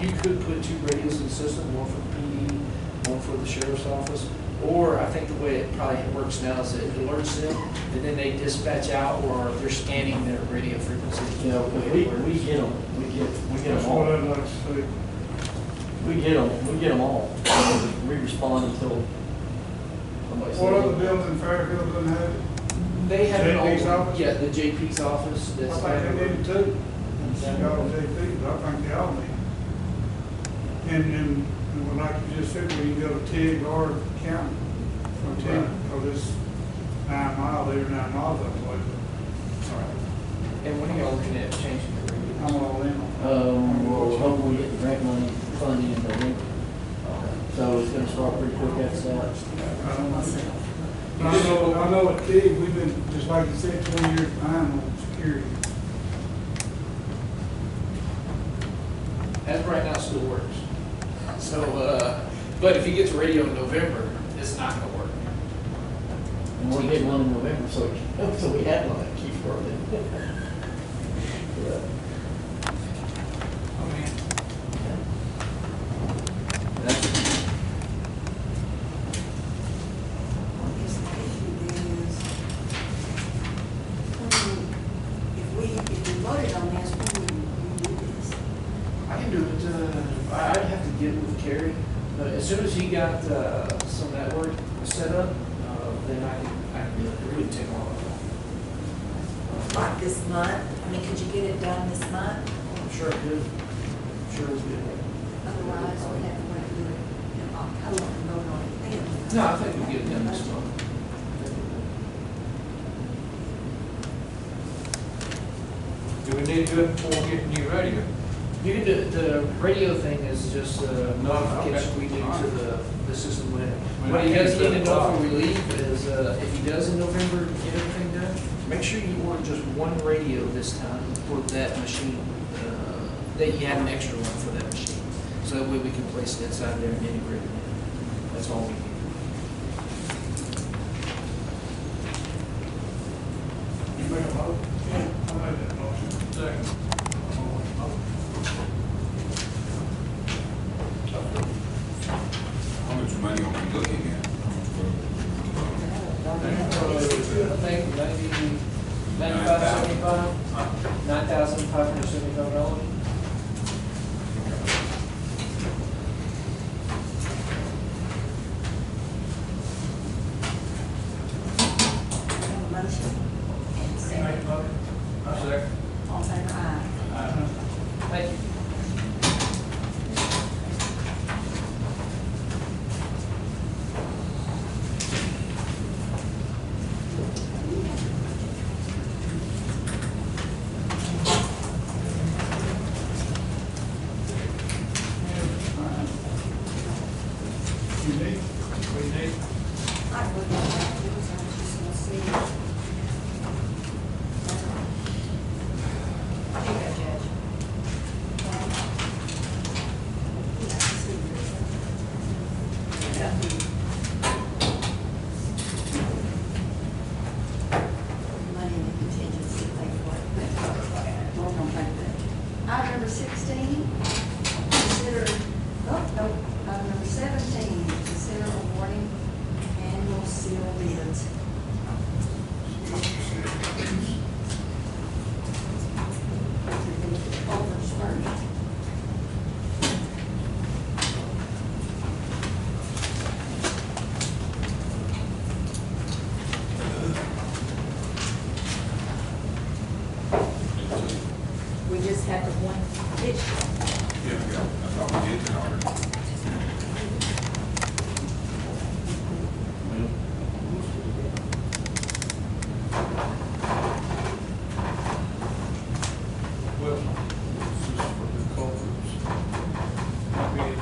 you could put 2 radios in the system, one for the PD, one for the sheriff's office. Or I think the way it probably works now is it alerts them, and then they dispatch out, or they're scanning their radio frequency. We get them. We get That's them what all. I'd like to see. We get them all. We respond until somebody says. What other building in Fairfield doesn't have it? They have an JP's old, office? yeah, the JP's office. I That's think they need it too. Y'all JP, but I think they all need it. And like you just said, we can go to Tig or county. Or Tig, because it's 9 miles, every 9 miles that way. And when are y'all looking at changing the radio? I'm all in. We're hoping we get the grant money funding in November. So it's gonna start pretty quick after that. I know at TIG, we've been, just like you said, 20 years behind on security. As of right now, it still works. So, but if he gets radio in November, it's not gonna work. And we're getting one in November, so we have one that keeps working. Yeah. Oh, man. I guess the issue then is, if we voted on this, when we do this? I can do it, I'd have to get with Kerry, but as soon as he got, some of that work set up, then I can do it. It wouldn't take long. Like this month, I mean, could you get it done this month? I'm sure it did. Sure it did. Otherwise, we have to wait to do it in October and vote on it then. No, I think we'll get it done this month. Do we need to do it before we get the new radio? You can do, the radio thing is just a modification we do Okay. to the system when. When What he I does get need to the know clock. before we leave is, if he does in November get everything done, make sure you order just one radio this time for that machine, that you had an extra one for that machine. So that way we can place it inside there and integrate it in. That's all we need. You make a vote? Yeah. I made that motion. Second. How much money are we looking at? I think maybe 95, $9,575. Have a motion and second. I second. All in favor, aye. Thank you. You need? We need, I would not have to, so I'm just gonna see. Here you go, Judge. Money in the contingency, like what? We're gonna take that. Item number 16, consider, item number 17, consider awarding annual seal bids. Culver's first. We just had the one issue. Yeah, I thought we did in order. well, this is for the culverts. Bid.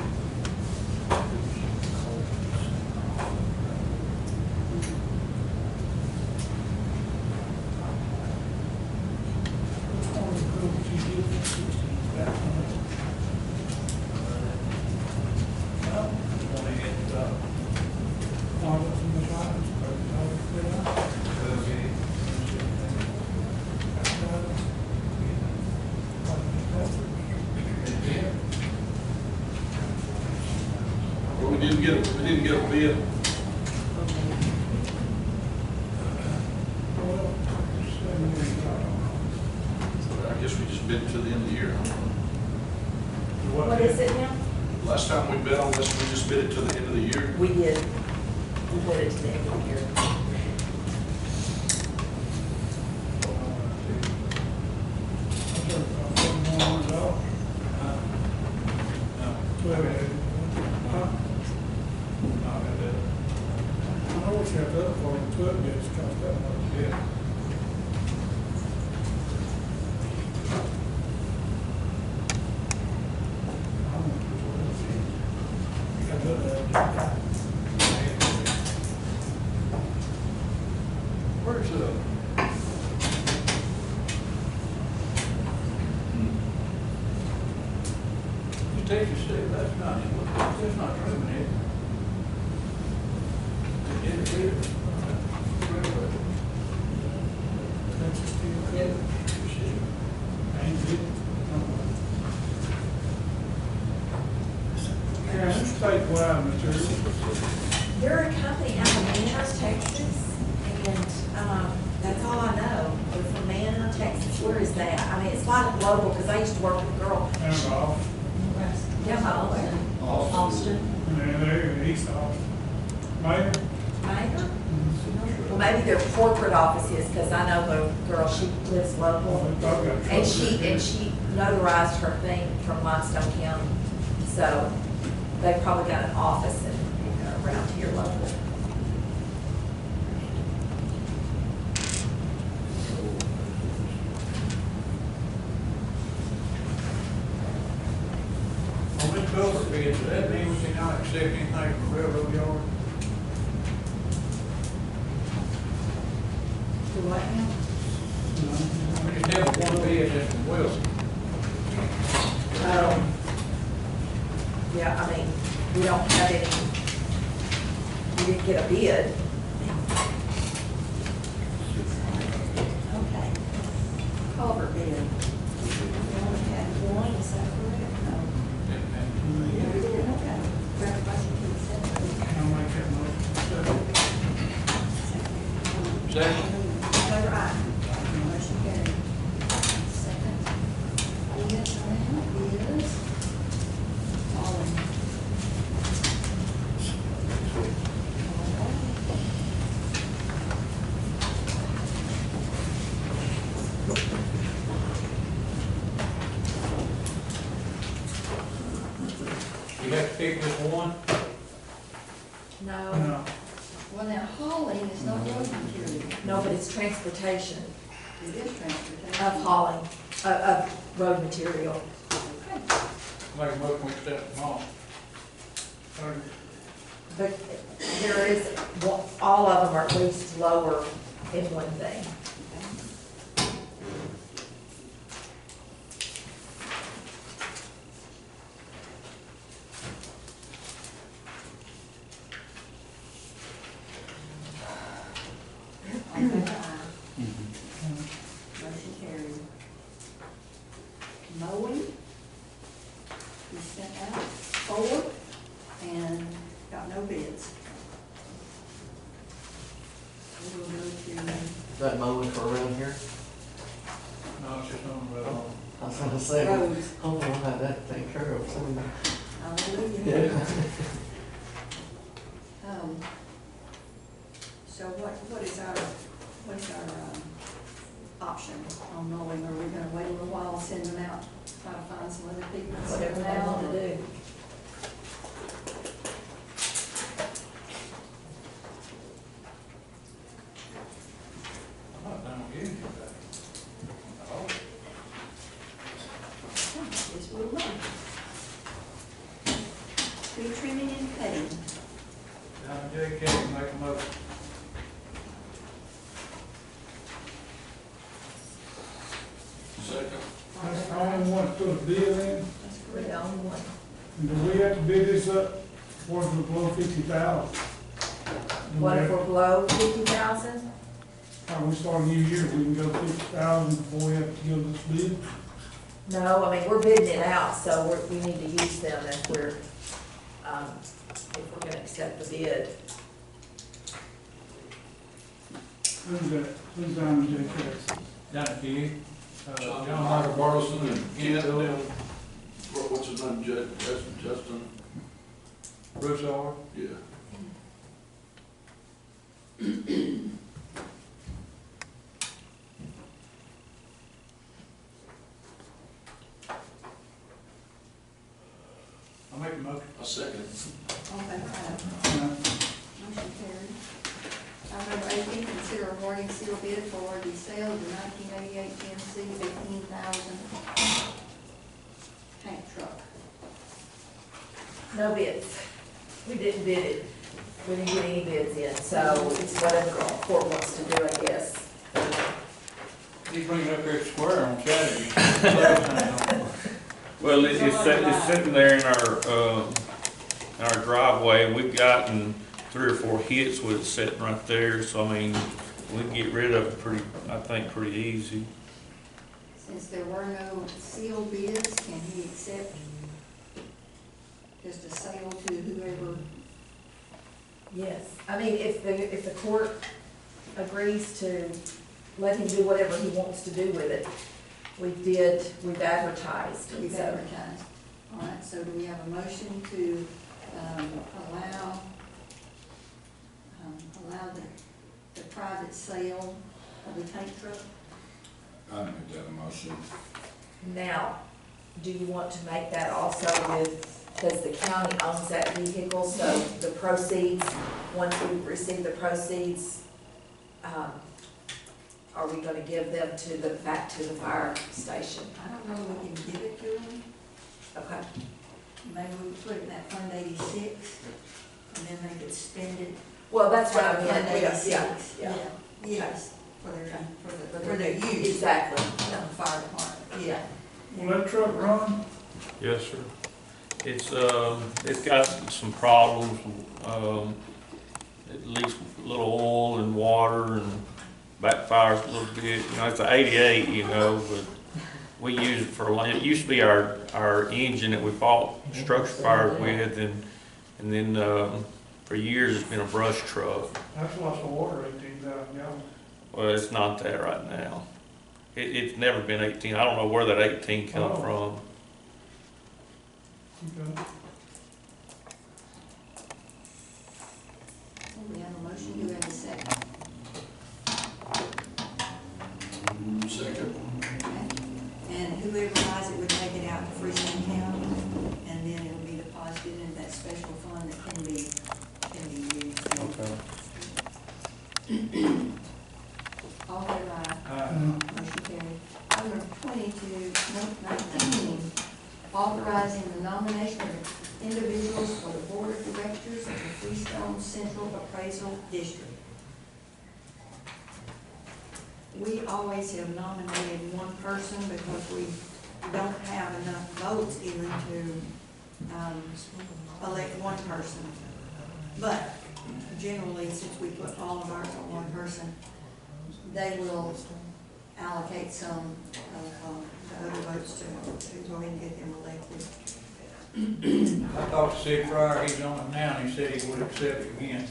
Well, we didn't get a bid. I guess we just bid it to the end of the year. What is it now? Last time we bid on this, we just bid it to the end of the year. We did. We put it to the end of the year. I wish I could, for it could get it's cost that much. Yeah. Where's you take your step, that's not room in it. That's just the, ain't it? Yeah, it's statewide material. They're a company out of Manor, Texas, and, that's all I know. They're from Manor, Texas. Where is that? I mean, it's like global, because I used to work with a girl. And off, Yeah, Austin. and they're in East Austin. Mayor? Manor? Well, maybe their corporate office is, because I know the girl, she lives local. And she notarized her thing from Limestone County. So they probably got an office around here local. On this culvert bid, does that mean we cannot accept anything from the railroad yard? Do what now? We just have one bid, that's from Wilson. Yeah, I mean, we don't have any, we didn't get a bid. Okay. Culvert bid. We only had one, is that correct? No. Yeah, we did, okay. Everybody can accept it. I'll make that motion. Second. Favor aye. Motion carried. Second. Bid round is Holland. You have to pick just one? No, No. Well, now hauling is not road material. no, but it's transportation It is transportation. of hauling, of road material. Make a motion, we accept them all. But there is, well, all of them are at least lower in one thing. All in favor, aye. Motion carried. Mowing, we sent out 4 and got no bids. We will go to, Is that mowing for around here? No, it's just on the road. I was gonna say, Roads. oh, we'll have that taken care of soon. hallelujah. So what is our option on mowing? Are we gonna wait a little while, send them out, try to find some other people? to send Whatever them they out? want to do. I'm not done with you, but. Oh, Yes, we will. Tree trimming and cutting. John J. Kelly, make a motion. Second. That's the only one that put a bid in. We're the only one. And do we have to bid this up, what if we below 50,000? What if we're below 50,000? We start a new year, we can go 50,000 before we have to give this bid. No, I mean, we're bidding it out, so we need to use them if we're gonna accept the bid. Who's that? Who's down in JK? Down at you. John John Michael Bartleson and Kent Dillon, What's his name, Justin? Broussard. Yeah. I'll make a motion. A second. All in favor, aye. Motion carried. Item number 18, consider awarding sealed bid for the sale of the 1988 GMC 18,000 tank truck. No bids. We didn't bid it. We didn't get any bids in, so it's whatever the court wants to do, I guess. You bring it up here at Square on Saturday. Well, it's sitting there in our driveway, and we've gotten 3 or 4 hits with it sitting right there, so I mean, we can get rid of it I think pretty easy. Since there were no sealed bids, can he accept just a sale to whoever? Yes, I mean, if the court agrees to let him do whatever he wants to do with it, we've advertised. We've so. advertised. All right, so do we have a motion to allow the private sale of the tank truck? I make that a motion. Now, do you want to make that also because the county owns that vehicle, so the proceeds, once we receive the proceeds, are we gonna give them back to the fire station? I don't know if we can give it to them. Okay. Maybe we could put it in that Fund 86, and then they could spend it. Well, that's what I meant. Fund 86. Yeah. Yes, for their use. Exactly. In the fire department, yeah. Will that truck run? Yes, sir. It's got some problems, it leaks a little oil and water and backfires a little bit. You know, it's an 88, you know, but we use it for, it used to be our engine that we fought structure fires with, and then for years it's been a brush truck. That's lots of water, 18,000 gallons. Well, it's not that right now. It's never been 18. I don't know where that 18 come from. Okay. We have a motion, do we have a second? Second. Okay. And whoever buys it would take it out to Freestone County, and then it'll be deposited in that special fund that can be used. Okay. All in favor? Motion carried. Item 19, authorizing the nomination of individuals for the Board of Directors of the Freestone Central Appraisal District. We always have nominated one person because we don't have enough votes even to elect one person. But generally, since we put all of ours on one person, they will allocate some of the other votes to go ahead and get them elected. I talked to Sid Fryer, he's on it now, and he said he would accept it again.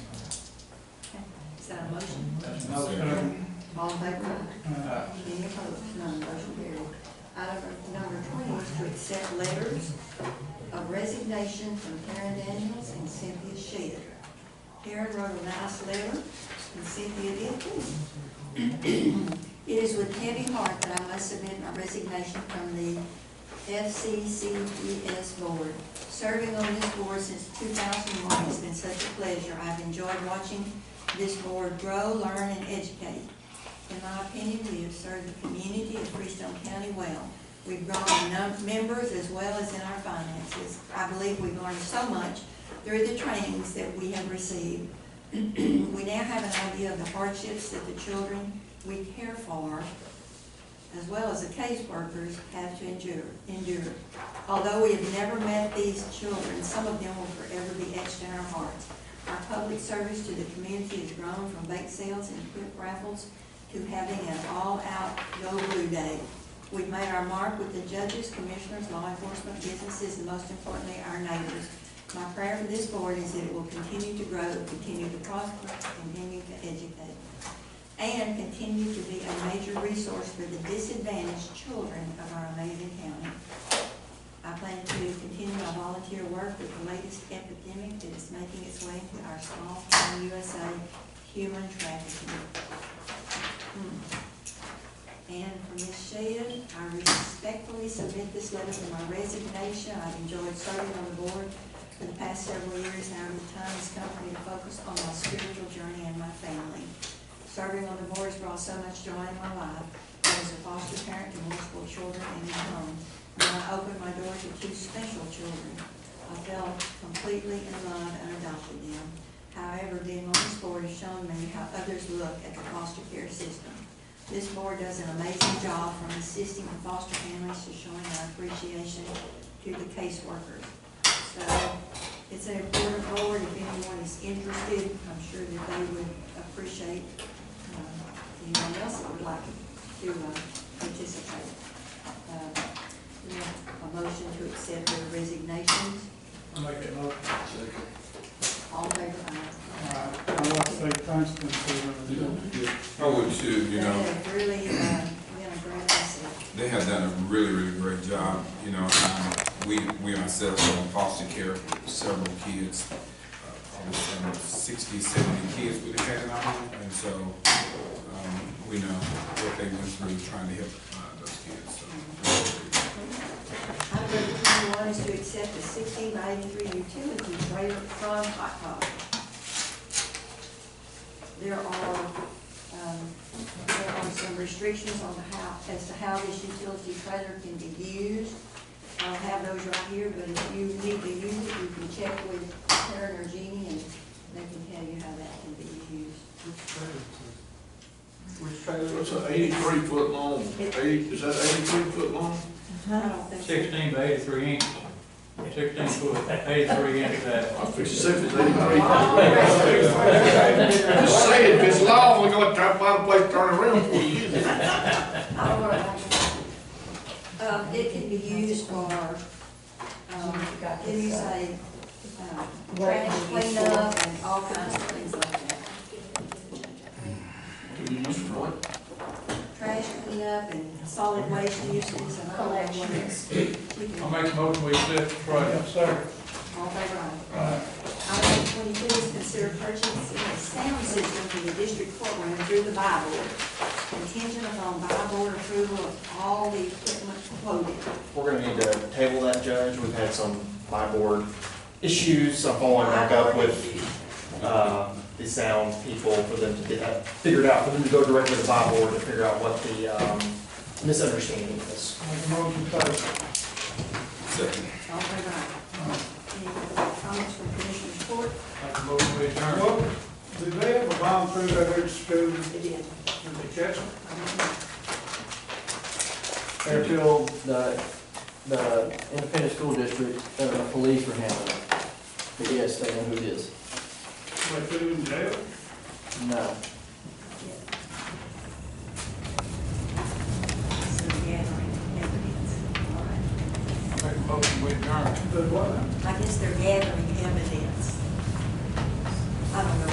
Is that a motion? That's a motion. All in favor? Any opposed? None. Motion carried. Item number 20 is to accept letters of resignation from Karen Daniels and Cynthia Sheehan. Karen wrote a nice letter, and Cynthia did too. It is with heavy heart that I must submit my resignation from the FCCPS board. Serving on this board since 2001 has been such a pleasure. I've enjoyed watching this board grow, learn, and educate. In my opinion, we have served the community of Freestone County well. We've grown in members as well as in our finances. I believe we've learned so much through the trainings that we have received. We now have an idea of the hardships that the children we care for, as well as the caseworkers, have to endure. Although we have never met these children, some of them will forever be etched in our hearts. Our public service to the community has grown from bake sales and quick raffles to having an all-out Go Blue Day. We've made our mark with the judges, commissioners, law enforcement, businesses, and most importantly, our neighbors. My prayer for this board is that it will continue to grow, continue to prosper, continue to educate, and continue to be a major resource for the disadvantaged children of our amazing county. I plan to continue my volunteer work with the latest epidemic that is making its way into our small town USA, human trafficking. And for Ms. Sheehan, I respectfully submit this letter for my resignation. I've enjoyed serving on the board for the past several years. However, the time has come for me to focus on my spiritual journey and my family. Serving on the board has brought so much joy in my life. I was a foster parent to multiple children in my home. When I opened my door to 2 special children, I fell completely in love and adopted them. However, being on this board has shown me how others look at the foster care system. This board does an amazing job from assisting the foster families to showing our appreciation to the caseworkers. So it's an important board. If anyone is interested, I'm sure that they would appreciate anyone else that would like to participate. We have a motion to accept their resignations. I make that motion. All in favor, aye. I'd like to say thanks to them for I would too, you know. They have really been a great asset. They have done a really, really great job, you know. We ourselves are in foster care with several kids, probably 60, 70 kids we had in our home, and so we know what they went through trying to help those kids. So. Item number 21 is to accept the 16 by 83 utility trailer from Hot Top. There are some restrictions on as to how this utility trailer can be used. I'll have those right here, but if you need to use it, you can check with Karen or Jeannie, and they can tell you how that can be used. So it's an 83-foot long, is that 83 foot long? I don't think so. 16 by 83 inches. 16 foot, 83 inches. I fix it, if it's 83. Just say it, if it's long, we're gonna try to find a place to turn around before you use it. It can be used for, can you say, trash cleanup and all kinds of things like that. Can you use it for what? Trash cleanup and solid waste uses and all that. I'll make a motion, we accept the trailer. Yes, sir. All in favor, aye. Item 22 is consider purchasing a sound system for the district courtroom through the buy board, contingent upon buy board approval of all the equipment quoted. We're gonna need to table that, Judge. We've had some buy board issues. I'm following back up with, the sound people for them to get that figured out, for them to go directly to the buy board to figure out what the, misunderstanding is. Make a motion to table. Second. All in favor, aye. Any comments from Commissioner's Court? Make a motion, we adjourn. Well, did they ever bomb through that here school? It is. Did they catch them? Until the independent school district, police were handling it. But yes, they know who it is. They put him in jail? No. Some gathering evidence. All right. Make a motion, we adjourn. Did what now? I guess they're gathering evidence. I don't know.